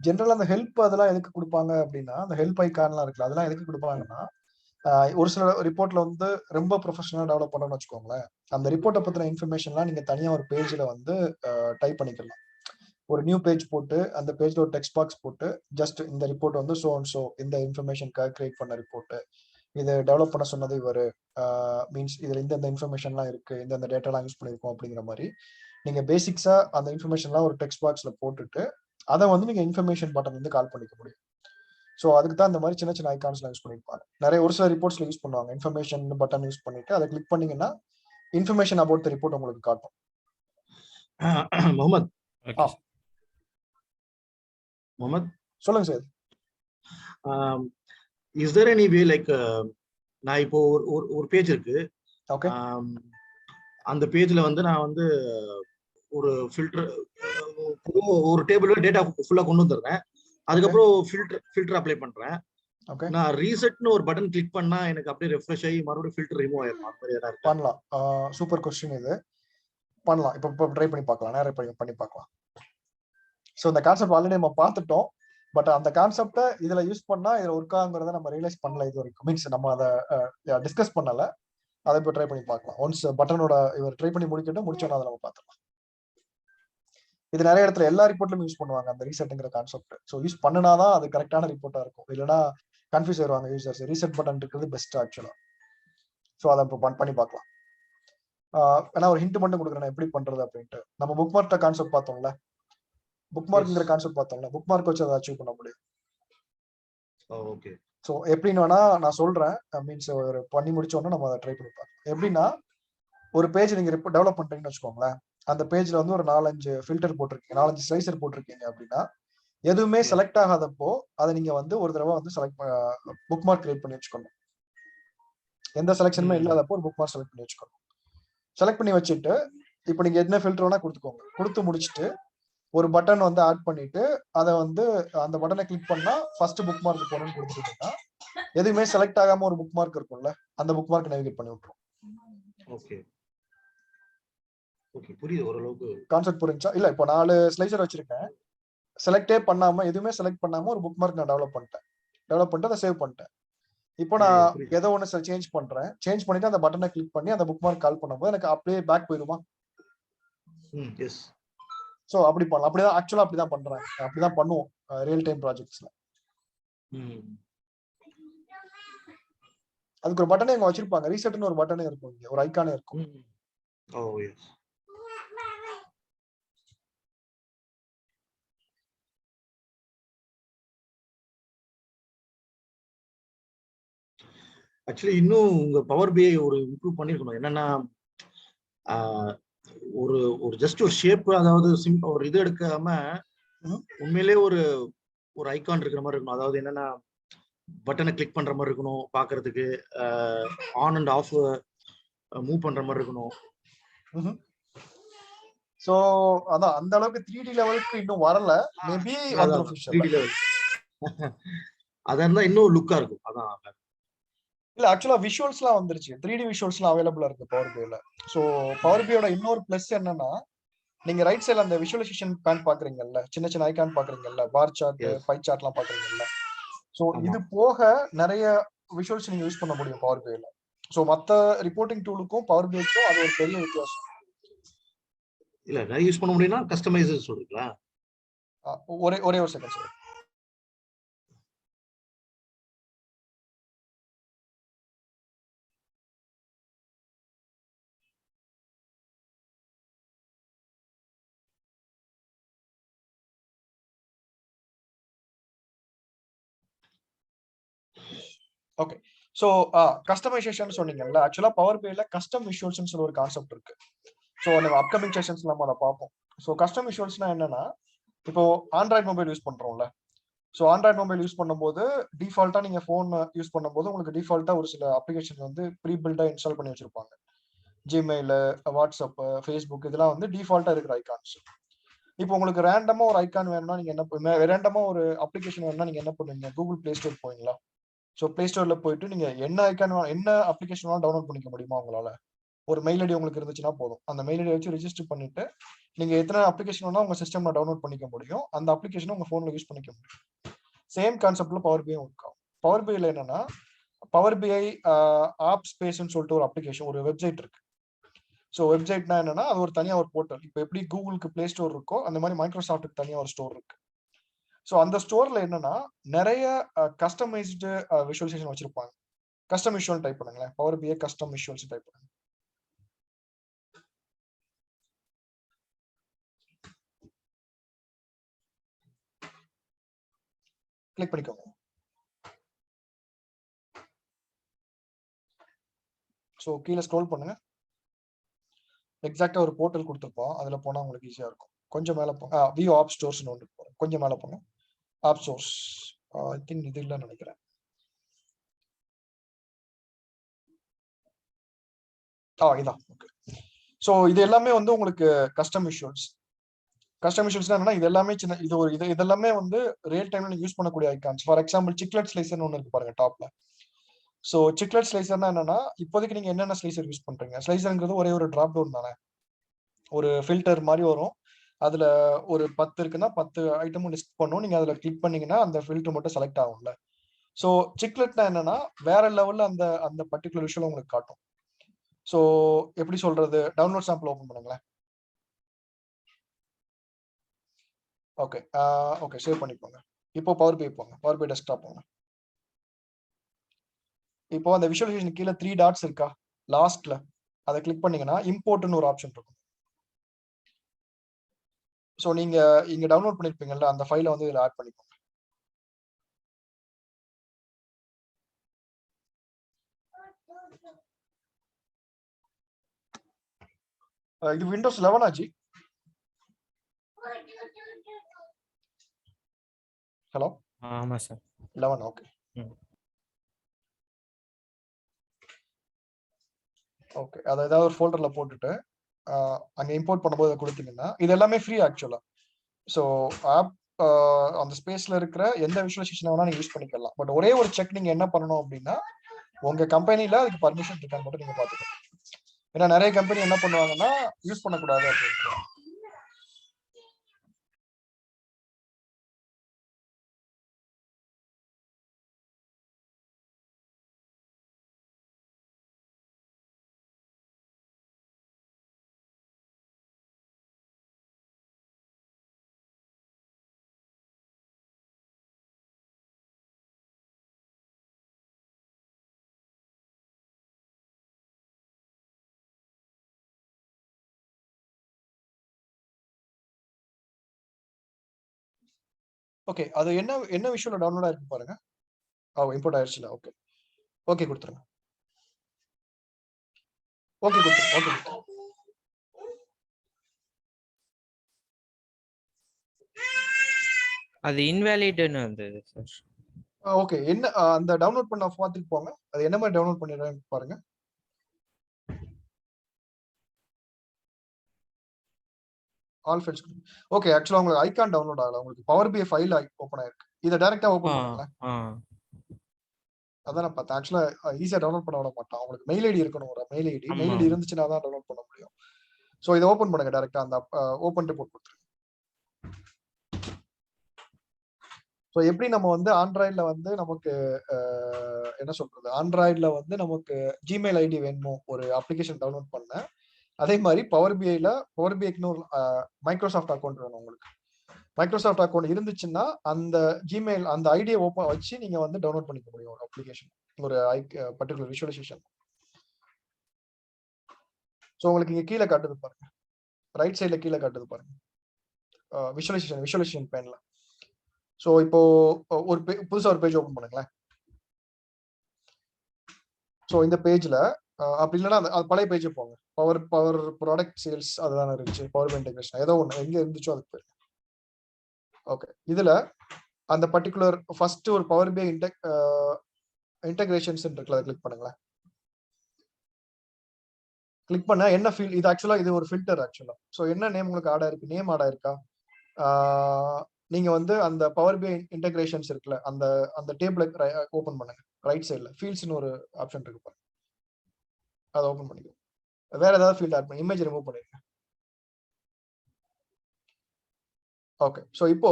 ஜென்ரலா அந்த ஹெல்ப் அதெல்லாம் எதுக்கு கொடுப்பாங்க அப்படின்னா, அந்த ஹெல்ப் ஐகான்லாம் இருக்குல்ல, அதெல்லாம் எதுக்கு கொடுப்பாங்கன்னா, ஒரு சில ரிப்போர்ட்ல வந்து ரொம்ப ப்ரொஃபஷனலா டெவலப் பண்ணணும்னு வச்சுக்கோங்களேன். அந்த ரிப்போர்ட்டை பத்தின இன்ஃபர்மேஷன்லாம் நீங்க தனியா ஒரு பேஜ்ல வந்து டைப் பண்ணிக்கலாம். ஒரு நியூ பேஜ் போட்டு அந்த பேஜ்ல ஒரு டெக்ஸ்ட் பாக்ஸ் போட்டு ஜஸ்ட் இந்த ரிப்போர்ட் வந்து சோ அண்ட் சோ இந்த இன்ஃபர்மேஷனுக்காக கிரியேட் பண்ண ரிப்போர்ட், இதை டெவலப் பண்ண சொன்னது இவரு, மீன்ஸ் இதுல இந்த இன்ஃபர்மேஷன்லாம் இருக்கு, இந்த டேட்டாலாம் யூஸ் பண்ணிருக்கோம் அப்படிங்கிற மாதிரி நீங்க பேசிக்ஸா அந்த இன்ஃபர்மேஷன்லாம் ஒரு டெக்ஸ்ட் பாக்ஸ்ல போட்டுட்டு அதை வந்து நீங்க இன்ஃபர்மேஷன் பட்டன் வந்து கால் பண்ணிக்க முடியும். ஸோ அதுக்கு தான் இந்த மாதிரி சின்ன சின்ன ஐகான்ஸ்லாம் யூஸ் பண்ணிருப்பாங்க. நிறைய ஒரு சில ரிப்போர்ட்ஸ்ல யூஸ் பண்ணுவாங்க. இன்ஃபர்மேஷன் பட்டன் யூஸ் பண்ணிட்டு அதை கிளிக் பண்ணீங்கன்னா இன்ஃபர்மேஷன் அபவுட் தி ரிப்போர்ட் உங்களுக்கு காட்டும். முகமது ஓகே முகமது சொல்லுங்க sir. Is there any way like நான் இப்போ ஒரு பேஜ் இருக்கு, ஓகே, அந்த பேஜ்ல வந்து நான் வந்து ஒரு ஃபில்டர் ஒரு டேபிள்ல டேட்டா ஃபுல்லா கொண்டு வந்துடுறேன், அதுக்கப்புறம் ஃபில்டர் அப்ளை பண்றேன். ஓகே, நான் ரீசெட்னு ஒரு பட்டன் கிளிக் பண்ணா எனக்கு அப்படியே ரெஃப்ரெஷ் ஆகி மறுபடியும் ஃபில்டர் ரிமூவ் ஆயிடும். அந்த மாதிரி ஏதாவது பண்ணலாம். சூப்பர் கொஸ்டின் இது. பண்ணலாம். இப்போ ட்ரை பண்ணி பார்க்கலாம், நேரா பண்ணி பார்க்கலாம். ஸோ இந்த கான்செப்ட் ஆல்ரெடி நம்ம பார்த்துட்டோம். பட் அந்த கான்செப்டை இதுல யூஸ் பண்ணா இதுல ஒர்க் ஆகுங்கிறத நம்ம ரியலைஸ் பண்ணல இது வரைக்கும். மீன்ஸ் நம்ம அதை டிஸ்கஸ் பண்ணல. அதை இப்போ ட்ரை பண்ணி பார்க்கலாம். ஒன்ஸ் பட்டனோட இவர் ட்ரை பண்ணி முடிச்சோன்னா அதை நம்ம பார்த்துக்கலாம். இது நிறைய இடத்துல எல்லா ரிப்போர்ட்லயும் யூஸ் பண்ணுவாங்க அந்த ரீசெட்ங்கிற கான்செப்ட். ஸோ யூஸ் பண்ணினாதான் அது கரெக்டான ரிப்போர்ட்டா இருக்கும். இல்லைன்னா கன்ஃபியூஸ் ஆயிடுவாங்க யூசர்ஸ். ரீசெட் பட்டன் இருக்கிறது பெஸ்ட் ஆக்சுவலா. ஸோ அதை இப்போ பண்ணி பார்க்கலாம். ஏன்னா ஒரு ஹிண்ட் மட்டும் கொடுக்குறேன் எப்படி பண்றது அப்படின்ட்டு. நம்ம புக் மார்க் கான்செப்ட் பார்த்தோம்ல, புக் மார்க்ங்கிற கான்செப்ட் பார்த்தோம்ல, புக் மார்க் வச்சு அதை அச்சீவ் பண்ண முடியும். ஓகே. ஸோ எப்படின்னு வேணா நான் சொல்றேன். மீன்ஸ் ஒரு பண்ணி முடிச்சோன்னா நம்ம அதை ட்ரை பண்ணி பார்க்கலாம். எப்படின்னா ஒரு பேஜ் நீங்க டெவலப் பண்றீங்கன்னு வச்சுக்கோங்களேன். அந்த பேஜ்ல வந்து ஒரு 4-5 ஃபில்டர் போட்டிருக்கீங்க, 4-5 ஸ்லைசர் போட்டிருக்கீங்க அப்படின்னா எதுவுமே செலக்ட் ஆகாதப்போ அதை நீங்க வந்து ஒரு தடவை வந்து புக் மார்க் கிரியேட் பண்ணி வச்சுக்கணும். எந்த செலக்ஷனுமே இல்லாதப்போ ஒரு புக் மார்க் செலக்ட் பண்ணி வச்சுக்கணும். செலக்ட் பண்ணி வச்சுட்டு இப்போ நீங்க என்ன ஃபில்டர் வேணா கொடுத்துக்கோங்க. கொடுத்து முடிச்சுட்டு ஒரு பட்டன் வந்து ஆட் பண்ணிட்டு அதை வந்து அந்த பட்டனை கிளிக் பண்ணா ஃபர்ஸ்ட் புக் மார்க் போகணும்னு கொடுத்துட்டீங்கன்னா எதுவுமே செலக்ட் ஆகாம ஒரு புக் மார்க் இருக்கும்ல, அந்த புக் மார்க் நேவிகேட் பண்ணி விட்டுரும். ஓகே ஓகே, புரியுது ஓரளவுக்கு. கான்செப்ட் புரிஞ்சா? இல்ல இப்போ 4 ஸ்லைசர் வச்சிருக்கேன், செலக்டே பண்ணாம எதுவுமே செலக்ட் பண்ணாம ஒரு புக் மார்க் நான் டெவலப் பண்ணிட்டு அதை சேவ் பண்ணிட்டேன். இப்போ நான் புரியுது. ஏதோ ஒன்று சேஞ்ச் பண்றேன், சேஞ்ச் பண்ணிட்டு அந்த பட்டனை கிளிக் பண்ணி அந்த புக் மார்க் கால் பண்ணும்போது எனக்கு அப்படியே பேக் போயிடுமா? எஸ். ஸோ அப்படி பண்ணலாம். அப்படிதான் ஆக்சுவலா அப்படிதான் பண்றேன், அப்படிதான் பண்ணுவோம் ரியல் டைம் ப்ராஜெக்ட்ஸ்ல. அதுக்கு ஒரு பட்டனே இங்க வச்சிருப்பாங்க, ரீசெட்னு ஒரு பட்டனே இருக்கும், இங்க ஒரு ஐகானே இருக்கும். ஓ எஸ். ஆக்சுவலி இன்னும் உங்க பவர் பிஐ ஒரு இம்ப்ரூவ் பண்ணிருக்கணும். என்னன்னா ஒரு ஒரு ஜஸ்ட் ஒரு ஷேப், அதாவது ஒரு இது எடுக்காம உண்மையிலே ஒரு ஒரு ஐகான் இருக்கிற மாதிரி இருக்கணும். அதாவது என்னன்னா பட்டனை கிளிக் பண்ற மாதிரி இருக்கணும் பாக்குறதுக்கு, ஆன் அண்ட் ஆஃப் மூவ் பண்ற மாதிரி இருக்கணும். சோ அதான் அந்த அளவுக்கு 3D லெவலுக்கு இன்னும் வரல, மேபி வந்துரும் ஃபியூச்சர்ல. 3D லெவல் அதான் இருந்தா இன்னும் லுக்கா இருக்கும். அதான் இல்ல ஆக்சுவலா விஷுவல்ஸ்லாம் வந்துருச்சு, 3D விஷுவல்ஸ்லாம் அவைலபிளா இருக்கு பவர் பிஐல. சோ பவர் பிஐயோட இன்னொரு பிளஸ் என்னன்னா, நீங்க ரைட் சைடுல அந்த விஷுவலைசேஷன் பேன் பாக்குறீங்கல்ல, சின்ன சின்ன ஐகான் பாக்குறீங்கல்ல, பார் சார்ட், பை சார்ட்லாம் பாக்குறீங்கல்ல. சோ இது போக நிறைய விஷுவல்ஸ் நீங்க யூஸ் பண்ண முடியும் பவர் பிஐல. சோ மத்த ரிப்போர்ட்டிங் டூலுக்கும் பவர் பிஐக்கும் அது ஒரு பெரிய வித்தியாசம். இல்ல நிறைய யூஸ் பண்ண முடியும்னா கஸ்டமைஸ் சொல்றீங்களா? ஒரே ஒரு second sir. Okay. So customisation சொன்னீங்கல்ல, ஆக்சுவலா பவர் பிஐல கஸ்டம் விஷுவல்ஸ்னு சொல்ற ஒரு கான்செப்ட் இருக்கு. சோ நம்ம அப்கமிங் செஷன்ஸ்ல நம்ம அதை பார்ப்போம். சோ கஸ்டம் விஷுவல்ஸ்னா என்னன்னா, இப்போ ஆண்ட்ராய்டு மொபைல் யூஸ் பண்றோம்ல, ஸோ ஆண்ட்ராய்டு மொபைல் யூஸ் பண்ணும்போது டிஃபால்ட்டா நீங்க ஃபோன் யூஸ் பண்ணும்போது உங்களுக்கு டிஃபால்ட்டா ஒரு சில அப்ளிகேஷன் வந்து ப்ரீ பில்டா இன்ஸ்டால் பண்ணி வச்சிருப்பாங்க. ஜிமெயில், வாட்ஸ்அப், ஃபேஸ்புக் இதெல்லாம் வந்து டிஃபால்ட்டா இருக்கிற ஐகான்ஸ். இப்போ உங்களுக்கு ரேண்டமா ஒரு ஐகான் வேணும்னா நீங்க என்ன ரேண்டமா ஒரு அப்ளிகேஷன் வேணும்னா நீங்க என்ன பண்ணுவீங்க? கூகுள் பிளே ஸ்டோர் போவீங்களா? ஸோ பிளே ஸ்டோர்ல போயிட்டு நீங்க என்ன ஐகான் என்ன அப்ளிகேஷன் வேணாலும் டவுன்லோட் பண்ணிக்க முடியுமா உங்களால? ஒரு மெயில் ஐடி உங்களுக்கு இருந்துச்சுன்னா போதும், அந்த மெயில் ஐடி வச்சு ரெஜிஸ்டர் பண்ணிட்டு நீங்க எத்தனை அப்ளிகேஷன் வேணா உங்க சிஸ்டம்ல டவுன்லோட் பண்ணிக்க முடியும், அந்த அப்ளிகேஷனை உங்க போன்ல யூஸ் பண்ணிக்க முடியும். சேம் கான்செப்ட்ல பவர் பிஐ ஒர்க் ஆகும். பவர் பிஐல என்னன்னா, பவர் பிஐ ஆப் ஸ்பேஸ்னு சொல்லிட்டு ஒரு அப்ளிகேஷன், ஒரு வெப்சைட் இருக்கு. ஸோ வெப்சைட்னா என்னன்னா, அது ஒரு தனியா ஒரு போர்ட்டல். இப்போ எப்படி கூகுளுக்கு பிளே ஸ்டோர் இருக்கோ அந்த மாதிரி மைக்ரோசாஃப்ட்டுக்கு தனியா ஒரு ஸ்டோர் இருக்கு. ஸோ அந்த ஸ்டோர்ல என்னன்னா நிறைய கஸ்டமைஸ்டு விஷுவலைசேஷன் வச்சிருப்பாங்க. கஸ்டம் விஷுவல் டைப் பண்ணுங்களேன், பவர் பிஐ கஸ்டம் விஷுவல்ஸ் டைப் பண்ணுங்க. கிளிக் பண்ணிக்கோங்க. ஸோ கீழே ஸ்க்ரோல் பண்ணுங்க, எக்ஸாக்டா ஒரு போர்ட்டல் கொடுத்துருப்போம், அதுல போனா உங்களுக்கு ஈஸியா இருக்கும். கொஞ்சம் மேல போங்க, வியூ ஆப் ஸ்டோர்ஸ்னு ஒன்று போறோம், கொஞ்சம் மேல போங்க. ஆப் ஸ்டோர்ஸ் ஐ திங்க் இது இல்லைன்னு நினைக்கிறேன். இதான் ஓகே. ஸோ இது எல்லாமே வந்து உங்களுக்கு கஸ்டம் விஷுவல்ஸ். கஸ்டம் விஷுவல்ஸ்னா என்னன்னா, இது எல்லாமே சின்ன இது எல்லாமே வந்து ரியல் டைம்ல நீங்க யூஸ் பண்ணக்கூடிய ஐகான்ஸ். ஃபார் எக்ஸாம்பிள் சிக்லெட் ஸ்லைசர்னு ஒன்று இருக்கு பாருங்க டாப்ல. ஸோ சிக்லெட் ஸ்லைசர்னா என்னன்னா, இப்போதைக்கு நீங்க என்னென்ன ஸ்லைசர் யூஸ் பண்றீங்க? ஸ்லைசர்ங்கிறது ஒரே ஒரு டிராப் டவுன் தானே, ஒரு ஃபில்டர் மாதிரி வரும். அதுல ஒரு 10 இருக்குன்னா 10 ஐட்டமும் லிஸ்ட் பண்ணும், நீங்க அதுல கிளிக் பண்ணீங்கன்னா அந்த ஃபில்டர் மட்டும் செலக்ட் ஆகும்ல. ஸோ சிக்லெட்னா என்னன்னா வேற லெவல்ல அந்த அந்த பர்டிகுலர் விஷயம் உங்களுக்கு காட்டும். ஸோ எப்படி சொல்றது, டவுன்லோட் சாம்பிள் ஓபன் பண்ணுங்களேன். ஓகே ஓகே, சேவ் பண்ணிக்கோங்க. இப்போ பவர் பிஐ போங்க, பவர் பிஐ டெஸ்க்டாப் போங்க. இப்போ அந்த விஷுவலைசேஷன் கீழே 3 டாட்ஸ் இருக்கா லாஸ்ட்ல, அதை கிளிக் பண்ணீங்கன்னா இம்போர்ட்னு ஒரு ஆப்ஷன் இருக்கும். ஸோ நீங்க இங்க டவுன்லோட் பண்ணிருப்பீங்கல்ல, அந்த ஃபைலை வந்து இதுல ஆட் பண்ணிக்கோங்க. இது விண்டோஸ் 11 ஆச்சு. ஹலோ, ஆமா சார். 11 ஓகே. ஓகே, அதை ஏதாவது ஒரு ஃபோல்டர்ல போட்டுட்டு அங்க இம்போர்ட் பண்ணும்போது கொடுத்தீங்கன்னா இது எல்லாமே ஃப்ரீ ஆக்சுவலா. ஸோ ஆப் அந்த ஸ்பேஸ்ல இருக்கிற எந்த விஷுவலைசேஷன் வேணா நீங்க யூஸ் பண்ணிக்கலாம். பட் ஒரே ஒரு செக் நீங்க என்ன பண்ணணும் அப்படின்னா, உங்க கம்பெனில அதுக்கு பர்மிஷன் இருக்கான்னு மட்டும் நீங்க பாத்துக்கணும். ஏன்னா நிறைய கம்பெனி என்ன பண்ணுவாங்கன்னா யூஸ் பண்ணக்கூடாது அப்படின்னு. ஓகே, அது என்ன விஷயம்ல டவுன்லோட் ஆயிருக்கு பாருங்க. இம்போர்ட் ஆயிடுச்சுல. ஓகே ஓகே கொடுத்துருங்க. ஓகே கொடுத்துருங்க. ஓகே அது இன்வேலிட்னு வந்தது சார். ஓகே, என்ன அந்த டவுன்லோட் பண்ண பார்த்துட்டு போங்க. அது என்ன மாதிரி டவுன்லோட் பண்ணிடுறேன்னு பாருங்க. All files. ஓகே, ஆக்சுவலா உங்களுக்கு ஐகான் டவுன்லோட் ஆகல. உங்களுக்கு பவர் பிஐ ஃபைல் ஓபன் ஆயிருக்கு. இதை டைரக்டா ஓபன் பண்ணுங்களேன். அதான் நான் பார்த்தேன். ஆக்சுவலா ஈஸியா டவுன்லோட் பண்ண விட மாட்டான். உங்களுக்கு மெயில் ஐடி இருக்கணும். ஒரு மெயில் ஐடி இருந்துச்சுன்னா தான் டவுன்லோட் பண்ண முடியும். ஸோ இதை ஓபன் பண்ணுங்க டைரக்டா. அந்த ஓபன் ரிப்போர்ட் கொடுத்துருங்க. ஸோ எப்படி நம்ம வந்து ஆண்ட்ராய்டில் வந்து நமக்கு என்ன சொல்றது, ஆண்ட்ராய்டில் வந்து நமக்கு ஜிமெயில் ஐடி வேணுமோ ஒரு அப்ளிகேஷன் டவுன்லோட் பண்ண, அதே மாதிரி பவர் பிஐக்குன்னு ஒரு மைக்ரோசாஃப்ட் அக்கௌண்ட் வேணும் உங்களுக்கு. மைக்ரோசாஃப்ட் அக்கௌண்ட் இருந்துச்சுன்னா அந்த ஜிமெயில் அந்த ஐடியை ஓப்பன் வச்சு நீங்க வந்து டவுன்லோட் பண்ணிக்க முடியும் ஒரு அப்ளிகேஷன், ஒரு பர்டிகுலர் விஷுவலைசேஷன். ஸோ உங்களுக்கு இங்க கீழே காட்டுது பாருங்க, ரைட் சைட்ல கீழே காட்டுது பாருங்க, விஷுவலைசேஷன் பேன்ல. ஸோ இப்போ ஒரு புதுசா ஒரு பேஜ் ஓப்பன் பண்ணுங்களேன். ஸோ இந்த பேஜ்ல அப்படி இல்லைன்னா அது பழைய பேஜ் போங்க. பவர் ப்ராடக்ட் சேல்ஸ் அதுதான் இருந்துச்சு, பவர் இன்டெகிரேஷன் ஏதோ ஒன்று எங்க இருந்துச்சோ அதுக்கு பேர். ஓகே, இதுல அந்த பர்டிகுலர் ஃபர்ஸ்ட் ஒரு பவர் பிஐ இன்டெகிரேஷன்ஸ் இருக்குல்ல, அதை கிளிக் பண்ணுங்களேன். கிளிக் பண்ண என்ன ஃபீல், இது ஆக்சுவலா இது ஒரு ஃபில்டர் ஆக்சுவலா. ஸோ என்ன நேம் உங்களுக்கு ஆடா இருக்கு, நேம் ஆடா இருக்கா, நீங்க வந்து அந்த பவர் பிஐ இன்டெகிரேஷன்ஸ் இருக்குல்ல, அந்த டேபிளை ஓபன் பண்ணுங்க. ரைட் சைட்ல ஃபீல்ட்ஸ்னு ஒரு ஆப்ஷன் இருக்கு பாருங்க, அதை ஓபன் பண்ணிக்கோ. வேற ஏதாவது ஃபீல்ட் ஆட் பண்ணி இமேஜ் ரிமூவ் பண்ணிருங்க. ஓகே, ஸோ இப்போ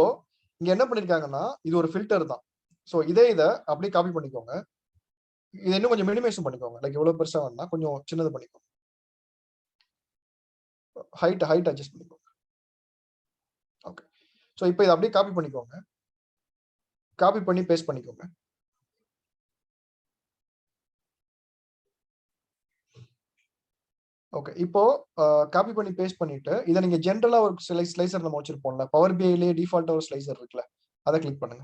இங்க என்ன பண்ணிருக்காங்கன்னா இது ஒரு ஃபில்டர் தான். ஸோ இதை அப்படியே காப்பி பண்ணிக்கோங்க. இது இன்னும் கொஞ்சம் மினிமைஸ் பண்ணிக்கோங்க. லைக் எவ்வளவு பெருசா வேணா கொஞ்சம் சின்னது பண்ணிக்கோங்க. ஹைட் அட்ஜஸ்ட் பண்ணிக்கோங்க. ஓகே, ஸோ இப்போ இதை அப்படியே காப்பி பண்ணிக்கோங்க. காப்பி பண்ணி பேஸ்ட் பண்ணிக்கோங்க. ஓகே, இப்போ காப்பி பண்ணி பேஸ்ட் பண்ணிட்டு இதை நீங்க ஜென்ரலா ஒரு ஸ்லைசர் நம்ம வச்சிருப்போம்ல, பவர் பிஐலேயே டிஃபால்ட்டா ஒரு ஸ்லைசர் இருக்குல்ல, அதை கிளிக் பண்ணுங்க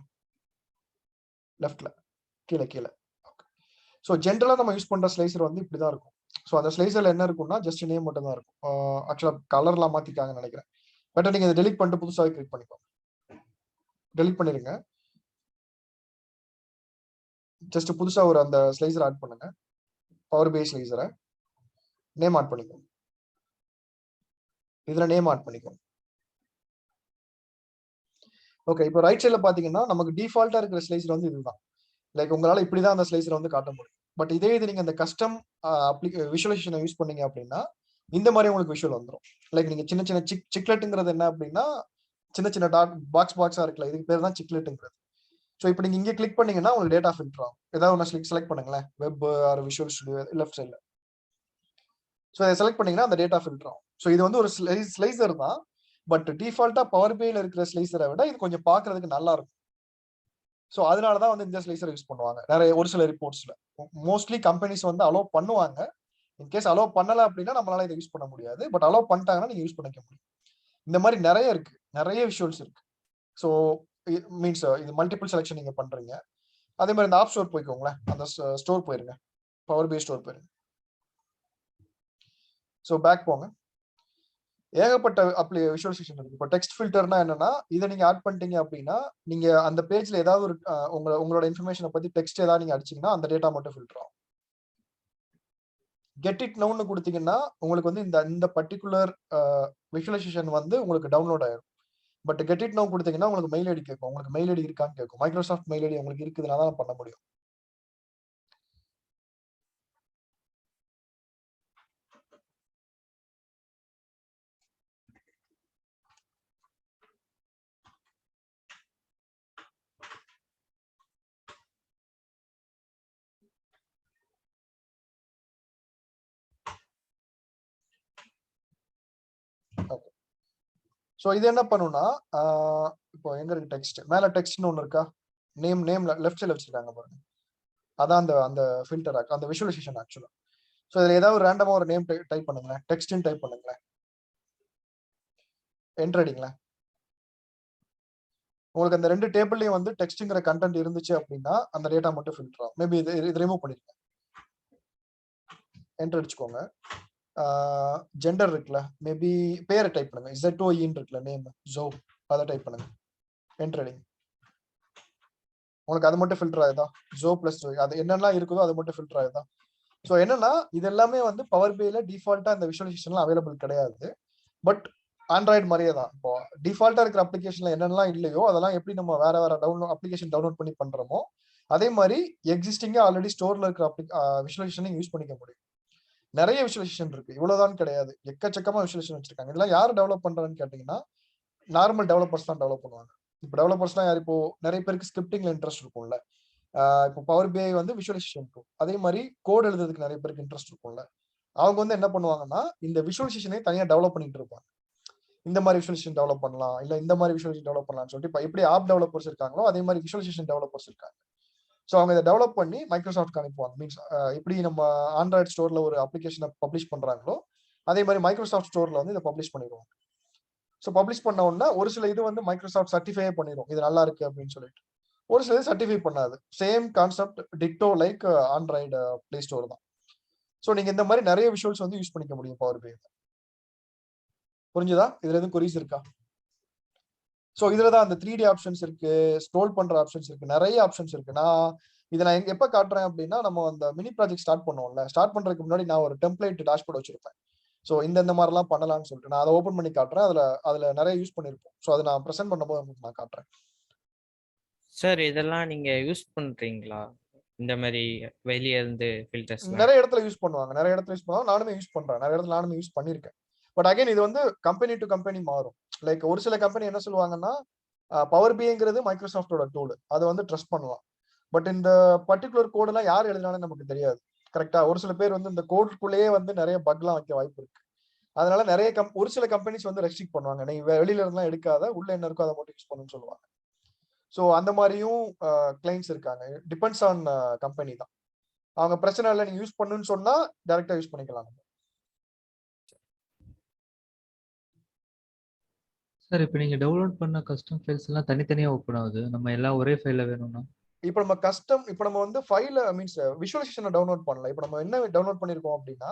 லெஃப்ட்ல கீழே. ஸோ ஜென்ரலா நம்ம யூஸ் பண்ற ஸ்லைசர் வந்து இப்படிதான் இருக்கும். ஸோ அந்த ஸ்லைசர்ல என்ன இருக்கும்னா ஜஸ்ட் நேம் மட்டும் தான் இருக்கும். ஆக்சுவலா கலர்லாம் மாத்திட்டாங்கன்னு நினைக்கிறேன். பட் நீங்க இதை டெலிட் பண்ணிட்டு புதுசாக கிளிக் பண்ணிக்கோங்க. டெலிட் பண்ணிருங்க. ஜஸ்ட் புதுசா ஒரு அந்த ஸ்லைசர் ஆட் பண்ணுங்க. பவர் பிஐ ஸ்லைசரை நேம் ஆட் பண்ணிக்கோங்க. இதுல நேம் ஆட் பண்ணிக்கோங்க. ஓகே, இப்போ ரைட் சைட்ல பாத்தீங்கன்னா நமக்கு டிஃபால்ட்டா இருக்கிற ஸ்லைசர் வந்து இதுதான். லைக் உங்களால இப்படிதான் அந்த ஸ்லைசரை வந்து காட்ட முடியும். பட் இதே இது நீங்க அந்த கஸ்டம் விஷுவலைசேஷனை யூஸ் பண்ணீங்க அப்படின்னா இந்த மாதிரி உங்களுக்கு விஷுவல் வந்துடும். லைக் நீங்க சின்ன சின்ன சிக்லெட்டுங்கிறது என்ன அப்படின்னா சின்ன சின்ன பாக்ஸா இருக்குல்ல, இதுக்கு பேர் தான் சிக்லெட்டுங்கிறது. ஸோ இப்போ நீங்க இங்க கிளிக் பண்ணீங்கன்னா உங்களுக்கு டேட்டா ஃபில்டர் ஆகும். ஏதாவது ஒன்று செலக்ட் பண்ணுங்களேன், web or visual studio left சைட்ல. ஸோ இதை செலக்ட் பண்ணீங்கன்னா அந்த டேட்டா ஃபில்டர் ஆகும். ஸோ இது வந்து ஒரு ஸ்லைசர் தான். பட் டிஃபால்ட்டா பவர் பிஐல இருக்கிற ஸ்லைசரை விட இது கொஞ்சம் பாக்குறதுக்கு நல்லா இருக்கும். ஸோ அதனாலதான் வந்து இந்த ஸ்லைசர் யூஸ் பண்ணுவாங்க நிறைய ஒரு சில ரிப்போர்ட்ஸ்ல. மோஸ்ட்லி கம்பெனிஸ் வந்து அலோவ் பண்ணுவாங்க. இன்கேஸ் அலோவ் பண்ணல அப்படின்னா நம்மளால இதை யூஸ் பண்ண முடியாது. பட் அலோவ் பண்ணிட்டாங்கன்னா நீங்க யூஸ் பண்ணிக்க முடியும். இந்த மாதிரி நிறைய இருக்கு, நிறைய விஷுவல்ஸ் இருக்கு. ஸோ மீன்ஸ் இது மல்டிபிள் செலக்ஷன் நீங்க பண்றீங்க. அதே மாதிரி இந்த ஆப் ஸ்டோர் போய்க்கோங்களேன், அந்த ஸ்டோர் போயிருங்க, பவர் பிஐ ஸ்டோர் போயிருங்க. ஸோ பேக் போங்க. ஏகப்பட்ட விஷுவலைசேஷன் இருக்கு. இப்போ டெக்ஸ்ட் ஃபில்டர்னா என்னன்னா, இதை நீங்க ஆட் பண்ணிட்டீங்க அப்படின்னா நீங்க அந்த பேஜ்ல ஏதாவது ஒரு உங்களோட இன்ஃபர்மேஷனை பத்தி டெக்ஸ்ட் ஏதாவது நீங்க அடிச்சீங்கன்னா அந்த டேட்டா மட்டும் ஃபில்டர் ஆகும். கெட் இட் நவுன்னு கொடுத்தீங்கன்னா உங்களுக்கு வந்து இந்த பர்டிகுலர் விஷுவலைசேஷன் வந்து உங்களுக்கு டவுன்லோட் ஆயிடும். பட் கெட் இட் நவ் கொடுத்தீங்கன்னா உங்களுக்கு மெயில் ஐடி கேட்கும். உங்களுக்கு மெயில் ஐடி இருக்கான்னு கேட்கும். மைக்ரோசாஃப்ட் மெயில் ஐடி உங்களுக்கு இருக்குதுன்னா தான் பண்ண முடியும். ஸோ இது என்ன பண்ணுன்னா இப்போ எங்க இருக்கு டெக்ஸ்ட், மேல டெக்ஸ்ட்னு ஒன்று இருக்கா, நேம்ல லெஃப்ட் சைட்ல வச்சிருக்காங்க பாருங்க, அதான் அந்த ஃபில்டர் அந்த விஷுவலைசேஷன் ஆக்சுவலா. ஸோ இதுல ஏதாவது ஒரு ரேண்டமா ஒரு நேம் டைப் பண்ணுங்களேன், டெக்ஸ்ட்னு டைப் பண்ணுங்களேன், என்டர் அடிங்களேன். உங்களுக்கு அந்த 2 டேபிள்லயும் வந்து டெக்ஸ்ட்ங்கிற கண்டென்ட் இருந்துச்சு அப்படின்னா அந்த டேட்டா மட்டும் ஃபில்டர் ஆகும். மேபி இது ரிமூவ் பண்ணிருங்க. என்டர் அடிச்சுக்கோங்க. ஜெண்டர் இருக்குல்ல, மேபி பேரை டைப் பண்ணுங்க. ZOEன்னு இருக்குல்ல, நேம் ஜோ, அதை டைப் பண்ணுங்க. என்டர் அடிங்க. உங்களுக்கு அது மட்டும் ஃபில்டர் ஆகுதா? ஜோ பிளஸ் அது என்னெல்லாம் இருக்குதோ அது மட்டும் ஃபில்டர் ஆகுதா? ஸோ என்னன்னா இது எல்லாமே வந்து பவர் பிஐல டிஃபால்ட்டா இந்த விஷுவலைசேஷன்லாம் அவைலபிள் கிடையாது. பட் ஆண்ட்ராய்டு மாதிரியே தான். இப்போ டிஃபால்ட்டா இருக்கிற அப்ளிகேஷன்ல என்னெல்லாம் இல்லையோ அதெல்லாம் எப்படி நம்ம வேற வேற அப்ளிகேஷன் டவுன்லோட் பண்ணி பண்றோமோ அதே மாதிரி எக்ஸிஸ்டிங்கா ஆல்ரெடி ஸ்டோர்ல இருக்கிற விஷுவலைசேஷனையும் யூஸ் பண்ணிக்க முடியும். நிறைய விஷுவலைசேஷன் இருக்கு, இவ்வளவுதான் கிடையாது, எக்கச்சக்கமா விஷுவலைசேஷன் வச்சிருக்காங்க. இதெல்லாம் யார் டெவலப் பண்றான்னு கேட்டீங்கன்னா நார்மல் டெவலப்பர்ஸ் தான் டெவலப் பண்ணுவாங்க. இப்போ டெவலப்பர்ஸ்லாம் யார், இப்போ நிறைய பேருக்கு ஸ்கிரிப்டிங்ல இன்ட்ரெஸ்ட் இருக்கும்ல, இப்போ பவர் பிஐ வந்து விஷுவலைசேஷன் இருக்கும், அதே மாதிரி கோட் எழுதுறதுக்கு நிறைய பேருக்கு இன்ட்ரெஸ்ட் இருக்கும்ல, அவங்க வந்து என்ன பண்ணுவாங்கன்னா இந்த விஷுவலைசேஷனை தனியாக டெவலப் பண்ணிட்டு இருப்பாங்க. இந்த மாதிரி விஷுவலைசேஷன் டெவலப் பண்ணலாம், இல்ல இந்த மாதிரி விஷுவலைசேஷன் டெவலப் பண்ணலாம்னு சொல்லிட்டு இப்போ எப்படி ஆப் டெவலப்பர்ஸ் இருக்காங்களோ அதே மாதிரி விஷுவலைசேஷன் டெவலப்பர்ஸ் இருக்காங்க. ஸோ அவங்க இதை டெவலப் பண்ணி மைக்ரோசாஃப்ட் அனுப்புவாங்க. மீன்ஸ் எப்படி நம்ம ஆண்ட்ராய்டு ஸ்டோர்ல ஒரு அப்ளிகேஷனை பப்ளிஷ் பண்றாங்களோ அதே மாதிரி மைக்ரோசாஃப்ட் ஸ்டோர்ல வந்து இதை பப்ளிஷ் பண்ணிடுவாங்க. ஸோ பப்ளிஷ் பண்ண உடனே ஒரு சில இது வந்து மைக்ரோசாஃப்ட் சர்டிஃபை பண்ணிடும் இது நல்லா இருக்கு அப்படின்னு சொல்லிட்டு, ஒரு சில இது சர்டிஃபை பண்ணாது. சேம் கான்செப்ட் டிக்டோ லைக் ஆண்ட்ராய்டு பிளே ஸ்டோர் தான். ஸோ நீங்க இந்த மாதிரி நிறைய விஷுவல்ஸ் வந்து யூஸ் பண்ணிக்க முடியும் பவர் பிஐ. புரிஞ்சுதா? இதுல எதுவும் கொரிஸ் இருக்கா? ஸோ இதுல தான் அந்த 3D ஆப்ஷன்ஸ் இருக்கு, ஸ்க்ரோல் பண்ற ஆப்ஷன்ஸ் இருக்கு, நிறைய ஆப்ஷன்ஸ் இருக்கு. நான் எப்ப காட்டுறேன் அப்படின்னா நம்ம அந்த மினி ப்ராஜெக்ட் ஸ்டார்ட் பண்ணுவோம்ல, ஸ்டார்ட் பண்றதுக்கு முன்னாடி நான் ஒரு டெம்ப்ளேட் டேஷ்போர்ட் வச்சிருப்பேன். ஸோ இந்த மாதிரிலாம் பண்ணலாம்னு சொல்லிட்டு நான் அதை ஓப்பன் பண்ணி காட்டுறேன். அதுல நிறைய யூஸ் பண்ணிருப்போம். ஸோ அதை நான் ப்ரெசென்ட் பண்ணும்போது உங்களுக்கு நான் காட்டுறேன். சார் இதெல்லாம் நீங்க யூஸ் பண்றீங்களா? இந்த மாதிரி வெளியே இருந்து ஃபில்டர்ஸ்லாம் நிறைய இடத்துல யூஸ் பண்ணுவாங்க, நானுமே யூஸ் பண்றேன், நிறைய இடத்துல நானுமே யூஸ் பண்ணிருக்கேன். பட் அகைன் இது வந்து கம்பெனி டு கம்பெனி மாறும். லைக் ஒரு சில கம்பெனி என்ன சொல்லுவாங்கன்னா பவர் பிஐங்கிறது மைக்ரோசாஃப்டோட டூல், அதை வந்து ட்ரஸ்ட் பண்ணலாம். பட் இந்த பர்டிகுலர் கோடெல்லாம் யார் எழுதினாலும் நமக்கு தெரியாது. கரெக்டா? ஒரு சில பேர் வந்து இந்த கோடுக்குள்ளேயே வந்து நிறைய பக்லாம் வைக்க வாய்ப்பு இருக்கு. அதனால நிறைய ஒரு சில கம்பெனிஸ் வந்து ரெஸ்ட்ரிக்ட் பண்ணுவாங்க, நீ வெளியில இருந்தெல்லாம் எடுக்காத, உள்ள என்ன இருக்கோ அதை மட்டும் யூஸ் பண்ணுன்னு சொல்லுவாங்க. ஸோ அந்த மாதிரியும் கிளைண்ட்ஸ் இருக்காங்க. டிபெண்ட்ஸ் ஆன் கம்பெனி தான். அவங்க பிரச்சனை இல்லை, நீங்க யூஸ் பண்ணுன்னு சொன்னா டைரக்டா யூஸ் பண்ணிக்கலாம். சார் இப்போ நீங்க டவுன்லோட் பண்ண கஸ்டம் ஃபைல்ஸ் எல்லாம் தனித்தனியா ஓப்பன் ஆகுது, நம்ம எல்லாம் ஒரே ஃபைல்ல வேணும்னா? இப்போ நம்ம வந்து ஃபைல மீன்ஸ் விஷுவலைசேஷனை டவுன்லோட் பண்ணல. இப்போ நம்ம என்ன டவுன்லோட் பண்ணிருக்கோம் அப்படின்னா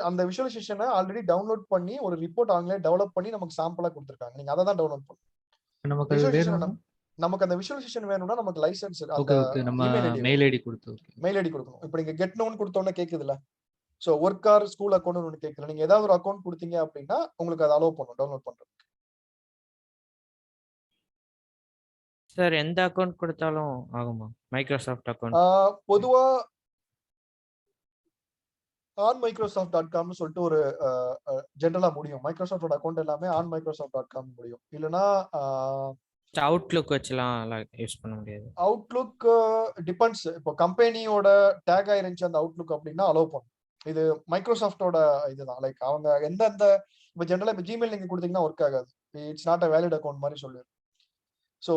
அந்த விஷுவலைசேஷனை ஆல்ரெடி டவுன்லோட் பண்ணி ஒரு ரிப்போர்ட் அவங்களே டெவலப் பண்ணி நமக்கு சாம்பிளா கொடுத்துருக்காங்க. நீங்க அதை தான் டவுன்லோட் பண்ணணும். நமக்கு அது வேணும்னா நமக்கு அந்த விஷுவலைசேஷன் வேணும்னா நமக்கு லைசன்ஸ், ஓகே ஓகே, நம்ம மெயில் ஐடி கொடுத்து மெயில் ஐடி கொடுக்கணும். இப்போ நீங்க கெட் நோன் கொடுத்தோன்னே கேக்குதுல, so work or school account ஒன்று கேட்கல, நீங்க ஏதாவது ஒரு அக்கௌண்ட் கொடுத்தீங்க அப்படின்னா உங்களுக்கு அதை அலோவ் பண்ணும் டவுன்லோட் பண்றது. சார் எந்த அக்கௌண்ட் கொடுத்தாலும் ஆகுமா? மைக்ரோசாஃப்ட் அக்கௌண்ட் பொதுவா onmicrosoft.com சொல்லிட்டு ஒரு ஜெனரலா முடியும். மைக்ரோசாஃப்டோட அக்கௌண்ட் எல்லாமே onmicrosoft.com முடியும். இல்லனா அவுட்லுக் வச்சுலாம் யூஸ் பண்ண முடியாது. Outlook depends. இப்போ கம்பெனியோட டேக் ஆயிருந்துச்சு அந்த அவுட்லுக் அப்படின்னா அலோவ் பண்ணும். இது மைக்ரோசாஃப்டோட இதுதான். லைக் அவங்க எந்தெந்த இப்போ ஜெனரலா இப்போ ஜிமெயில் நீங்க கொடுத்தீங்கன்னா ஒர்க் ஆகாது, it's not a valid account மாதிரி சொல்லிடும். ஸோ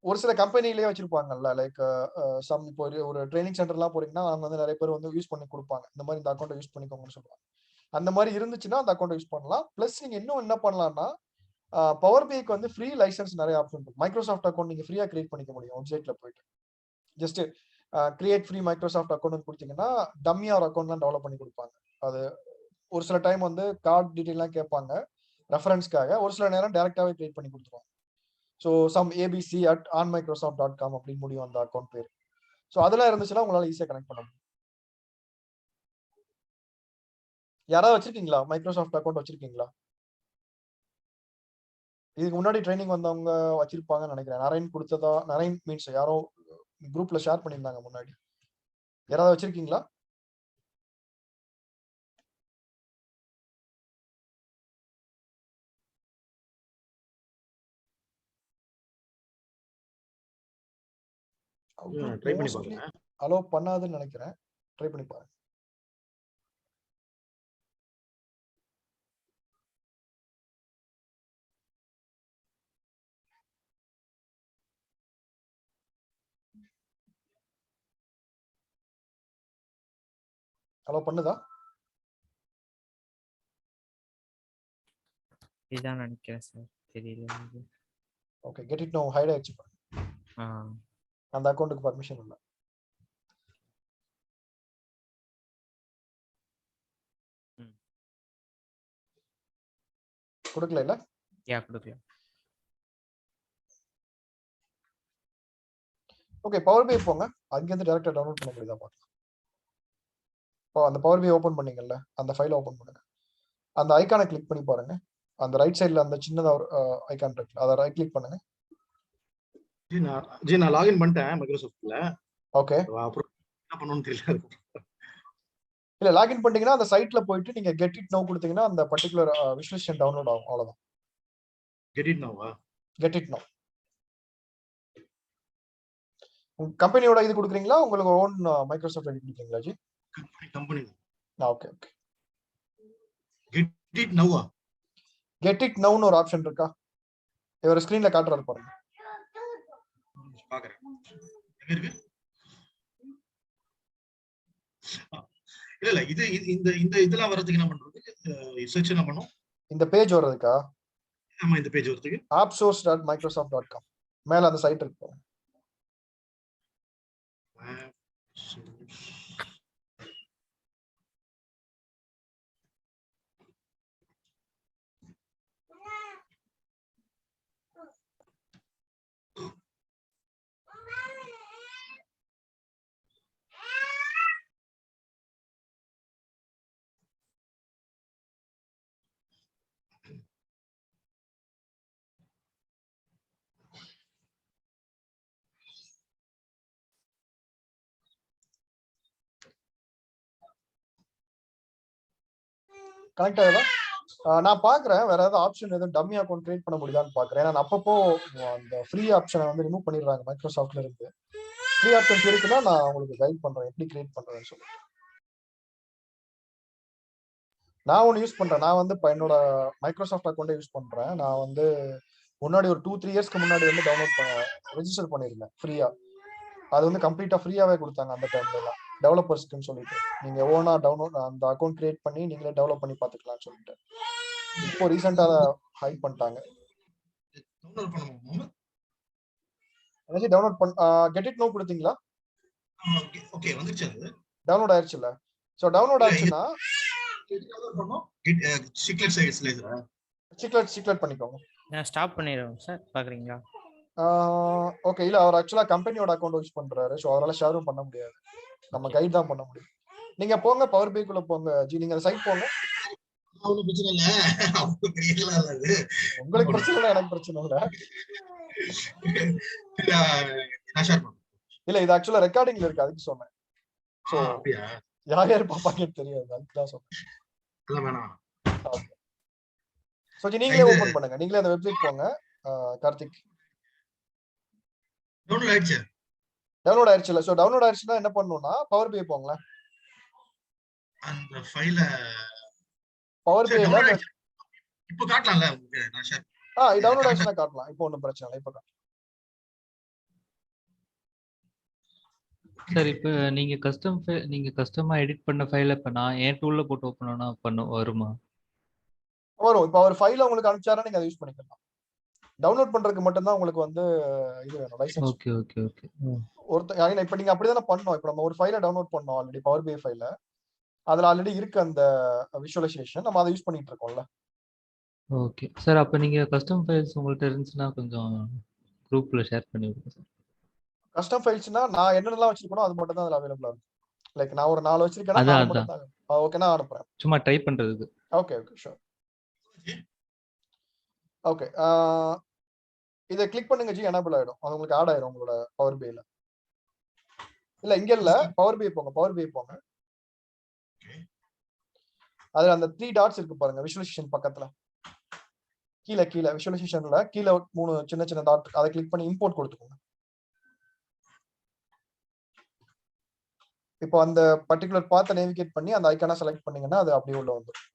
ஒரு சில கம்பெனிலேயே வச்சிருப்பாங்கல்ல, லைக் சம் இப்போ ஒரு ட்ரைனிங் சென்டர்லாம் போறீங்கன்னா அவங்க வந்து நிறைய பேர் வந்து யூஸ் பண்ணி கொடுப்பாங்க, இந்த மாதிரி இந்த அக்கௌண்ட்டை யூஸ் பண்ணிக்கோங்கன்னு சொல்லுவாங்க. அந்த மாதிரி இருந்துச்சுன்னா அந்த அக்கௌண்ட்டை யூஸ் பண்ணலாம். பிளஸ் நீங்க இன்னும் என்ன பண்ணலாம்னா பவர் பிஐக்கு வந்து ஃப்ரீ லைசன்ஸ் நிறைய ஆப்ஷன் இருக்கு. மைக்ரோசாஃப்ட் அக்கௌண்ட் நீங்க ஃப்ரீயா கிரியேட் பண்ணிக்க முடியும் வெப்சைட்ல போயிட்டு. Just create free Microsoft account கொடுத்தீங்கன்னா டம்மியா ஒரு அக்கௌண்ட்லாம் டெவலப் பண்ணி கொடுப்பாங்க. அது ஒரு சில டைம் வந்து கார்டு டீட்டெயிலாம் கேட்பாங்க ரெஃபரன்ஸ்க்காக, ஒரு சில நேரம் டைரக்டாவே கிரியேட் பண்ணி கொடுத்துருவாங்க. ஸோ சம் abc@onmicrosoft.com அப்படின்னு முடியும் அந்த அக்கௌண்ட் பேர். ஸோ அதெல்லாம் இருந்துச்சுன்னா உங்களால ஈஸியாக கனெக்ட் பண்ண முடியும். யாராவது வச்சிருக்கீங்களா மைக்ரோசாஃப்ட் அக்கௌண்ட் வச்சிருக்கீங்களா? இதுக்கு முன்னாடி ட்ரைனிங் வந்தவங்க வச்சிருப்பாங்கன்னு நினைக்கிறேன். நரேன் மீன்ஸ் யாரோ குரூப்ல ஷேர் பண்ணியிருந்தாங்க முன்னாடி. யாராவது வச்சிருக்கீங்களா? ட்ரை பண்ணி பாருங்க. அலோவ் பண்ணாதுன்னு நினைக்கிறேன். ட்ரை பண்ணி பாருங்க. அலோவ் பண்ணுதா? இதான் நினைக்கிறேன் சார், தெரியல. Okay get it no hide ஆயிடுச்சு பாருங்க. ஆ அந்த அக்கௌண்ட்டுக்கு பர்மிஷன் இல்லை. ம். கொடுக்கல இல்ல. யா கொடுக்கலாம். ஓகே பவர் பி போங்க, அங்கேருந்து டேரக்டா டவுன்லோட் பண்ண முடியுதா பாருங்க. இப்போ அந்த பவர் பி ஓபன் பண்ணீங்கல்ல, அந்த ஃபைலை ஓபன் பண்ணுங்க. அந்த ஐகானை கிளிக் பண்ணி பாருங்க. அந்த ரைட் சைடுல அந்த சின்னதா ஒரு ஐகான் இருக்கு, அதை ரைட் கிளிக் பண்ணுங்க. ஜி நான் லாகின் பண்ணிட்டேன் மைக்ரோசாஃப்ட்ல. ஓகே அப்புறம் என்ன பண்ணணும்னு தெரியல. இல்ல லாகின் பண்ணிட்டீங்கன்னா அந்த சைட்ல போயிட்டு நீங்க கெட் இட் நோ கொடுத்தீங்கன்னா அந்த பர்டிகுலர் விசுவலைசேஷன் டவுன்லோட் ஆகும். அவ்வளவுதான். கெட் இட் நோவா? Get it now. கம்பெனியோட இது கொடுக்குறீங்களா, உங்களுக்கு ஓன் மைக்ரோசாஃப்ட் ஐடி கொடுக்குறீங்களா ஜி? Company. Okay okay. Get it நோவா? கெட் இட் நோன்னு ஒரு ஆப்ஷன் இருக்கா? இவர் ஸ்கிரீன்ல காட்டுறாரு பாருங்க. பாக்குறேன். எங்க இருக்கு? இல்ல இது இந்த இந்த இதெல்லாம் வரதுக்கு என்ன பண்றது? சர்ச் என்ன பண்ணும்? இந்த பேஜ் வர்றதுக்கா? ஆமா இந்த பேஜ் வரதுக்கு appsource.microsoft.com மேல அந்த சைட் இருக்கு. கனெக்ட் ஆகுதா? நான் பாக்குறேன் வேற ஏதாவது ஆப்ஷன் எதுவும் டம்மி அக்கௌண்ட் கிரியேட் பண்ண முடியுதான்னு பாக்குறேன். ஏன்னா அப்பப்போ அந்த ஃப்ரீ ஆப்ஷனை வந்து ரிமூவ் பண்ணிடுறாங்க மைக்ரோசாஃப்ட்ல இருந்து. ஃப்ரீ ஆப்ஷன்ஸ் இருக்குன்னா நான் உங்களுக்கு கைட் பண்றேன் எப்படி கிரியேட் பண்றேன்னு சொல்லிட்டு. நான் ஒன்று யூஸ் பண்றேன். நான் வந்து என்னோட மைக்ரோசாஃப்ட் அக்கௌண்ட்டை யூஸ் பண்றேன். நான் வந்து முன்னாடி ஒரு 2-3 இயர்ஸ்க்கு முன்னாடி வந்து டவுன்லோட் ரெஜிஸ்டர் பண்ணிருந்தேன் ஃப்ரீயா. அது வந்து கம்ப்ளீட்டா ஃப்ரீயாவே கொடுத்தாங்க அந்த டைம்ல எல்லாம், டெவலப்பர்ஸ்க்குன்னு சொல்லிட்டு. நீங்க ஓனா டவுன்லோட் அந்த அக்கௌண்ட் கிரியேட் பண்ணி நீங்களே டெவலப் பண்ணி பாத்துக்கலாம்னு சொல்லிட்டு. இப்போ ரீசெண்டா அதை ஹைட் பண்ணிட்டாங்க. டவுன்லோட் பண்ண கெட் இட் நோ கொடுத்தீங்களா? ஓகே வந்துருச்சு. அது டவுன்லோட் ஆயிருச்சுல. சோ டவுன்லோட் ஆச்சுன்னா சீக்ரெட் பண்ணிக்கோங்க. நான் ஸ்டாப் பண்ணிடுறேன் சார், பாக்குறீங்களா? ஓகே இல்ல அவர் ஆக்சுவலா கம்பெனியோட அக்கௌண்ட் யூஸ் பண்றாரு. சோ அதனால ஷேரும் பண்ண முடியாது. நம்ம கைட் தான் பண்ண முடியும். நீங்க போங்க பவர் பி குள்ள போங்க ஜி. நீங்க அந்த சைட் போங்க. பிரச்சனை இல்ல. உங்களுக்கு பிரச்சனை இல்ல, எனக்கு பிரச்சனை இல்ல. இல்ல இது ஆக்சுவலா ரெக்கார்டிங்ல இருக்கு, அதுக்கு சொன்னேன். சோ யார் யார் பாப்பாங்கன்னு தெரியாது, அதுக்கு தான் சொன்னேன். சோ நீங்களே ஓபன் பண்ணுங்க, நீங்களே அந்த வெப்சைட் போங்க. கார்த்திக் டவுன்லோட் ஆயிடுச்சுல. சோ டவுன்லோட் ஆயிடுச்சுன்னா என்ன பண்ணணும்னா பவர் பி போங்க. அந்த ஃபைல பவர் பில இப்போ காட்டலாம்ல உங்களுக்கு? நான் ஷேர் இது டவுன்லோட் ஆச்சுன்னா காட்டலாம். இப்போ ஒண்ணும் பிரச்சனை இல்லை. இப்போ சார் இப்போ நீங்க கஸ்டமா எடிட் பண்ண ஃபைல இப்ப நான் என் டூல்ல போட்டு ஓபன் பண்ண வருமா? வரும். இப்போ அவர் ஃபைல உங்களுக்கு அனுப்பிச்சாரா நீங்க அதை யூஸ் பண்ணிக்கலாம். டவுன்லோட் பண்றதுக்கு மட்டும் தான் உங்களுக்கு வந்து இது வேணும், லைசென்ஸ். Okay okay okay. இப்போ நீங்க அப்படிதானே பண்ணோம். இப்போ நம்ம ஒரு ஃபைலை டவுன்லோட் பண்ணோம் ஆல்ரெடி, பவர் பி ஃபைல. அதுல ஆல்ரெடி இருக்கு அந்த விஷுவலைசேஷன், நம்ம அதை யூஸ் பண்ணிட்டு இருக்கோம்ல. Okay sir. அப்ப நீங்க கஸ்டம் ஃபைல்ஸ் உங்கள்ட்ட இருந்துச்சுன்னா கொஞ்சம் குரூப்ல ஷேர் பண்ணி விடுங்க சார். கஸ்டம் ஃபைல்ஸ்னா நான் என்னென்னலாம் வச்சிருக்கேனோ அது மட்டும் தான் அதுல அவைலபிளா இருக்கும். லைக் நான் ஒரு 4 வச்சிருக்கேன்னா 4 மட்டும் தான். ஓகே நான் அனுப்புறேன். சும்மா ட்ரை பண்றதுக்கு. Okay okay sure. ஓகே இதை கிளிக் பண்ணுங்க ஜி, எனேபிள் ஆயிடும். அது உங்களுக்கு ஆட் ஆயிடும் உங்களோட பவர் பில. இல்ல இங்க இல்ல, பவர் பி போங்க. பவர் பி போங்க. அதுல அந்த 3 டாட்ஸ் இருக்கு பாருங்க விஷுவலைசேஷன் பக்கத்துல. கீழே விஷுவலைசேஷன்ல கீழே 3 சின்ன சின்ன டாட், அதை கிளிக் பண்ணி இம்போர்ட் கொடுத்துக்கோங்க. இப்போ அந்த பர்டிகுலர் பாத்தை நேவிகேட் பண்ணி அந்த ஐகானை செலக்ட் பண்ணீங்கன்னா அது அப்படியே உள்ள வந்துடும்.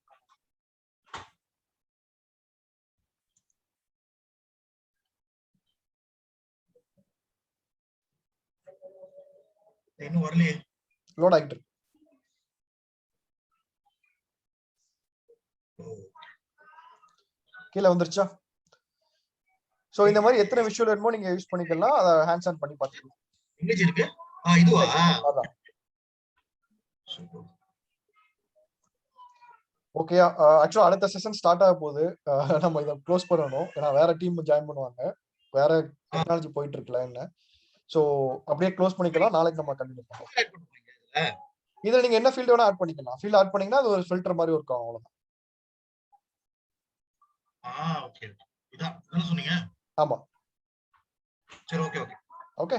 இன்னும் வரலையே. லோட் ஆகிட்டு இருக்கு. கீழே வந்துருச்சா? சோ இந்த மாதிரி எத்தனை விஷுவல் வேணுமோ நீங்க யூஸ் பண்ணிக்கலாம், அதை ஹேண்ட்ஸ் ஆன் பண்ணி பார்த்துக்கலாம். இமேஜ் இருக்கு. இதுவா? அதான். சூப்பர். ஓகே, ஆக்சுவலா அடுத்த செஷன் ஸ்டார்ட் ஆக போகுது. நம்ம இதை க்ளோஸ் பண்ணணும், ஏன்னா வேற டீம் ஜாயின் பண்ணுவாங்க, வேற டெக்னாலஜி போயிட்டு இருக்குல்ல என்ன. சோ அப்படியே க்ளோஸ் பண்ணிக்கலாம், நாளைக்கு நம்ம கண்டினியூ பண்ணலாம். இதுல நீங்க என்ன ஃபீல்ட் வேணா ஆட் பண்ணிக்கலாம். ஃபீல்ட் ஆட் பண்ணீங்கன்னா அது ஒரு ஃபில்டர் மாதிரி இருக்கும், அவ்வளவுதான். ஓகே. இதான் சொன்னீங்க. ஆமா. சரி, okay okay okay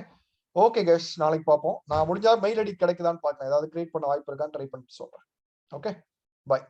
okay guys, நாளைக்கு பார்ப்போம். நான் முடிஞ்சா மெயில் ஐடி கிடைக்குதான்னு பார்க்கறேன், ஏதாவது கிரியேட் பண்ண வாய்ப்பு இருக்கான்னு ட்ரை பண்ணிட்டு சொல்றேன். Okay, by.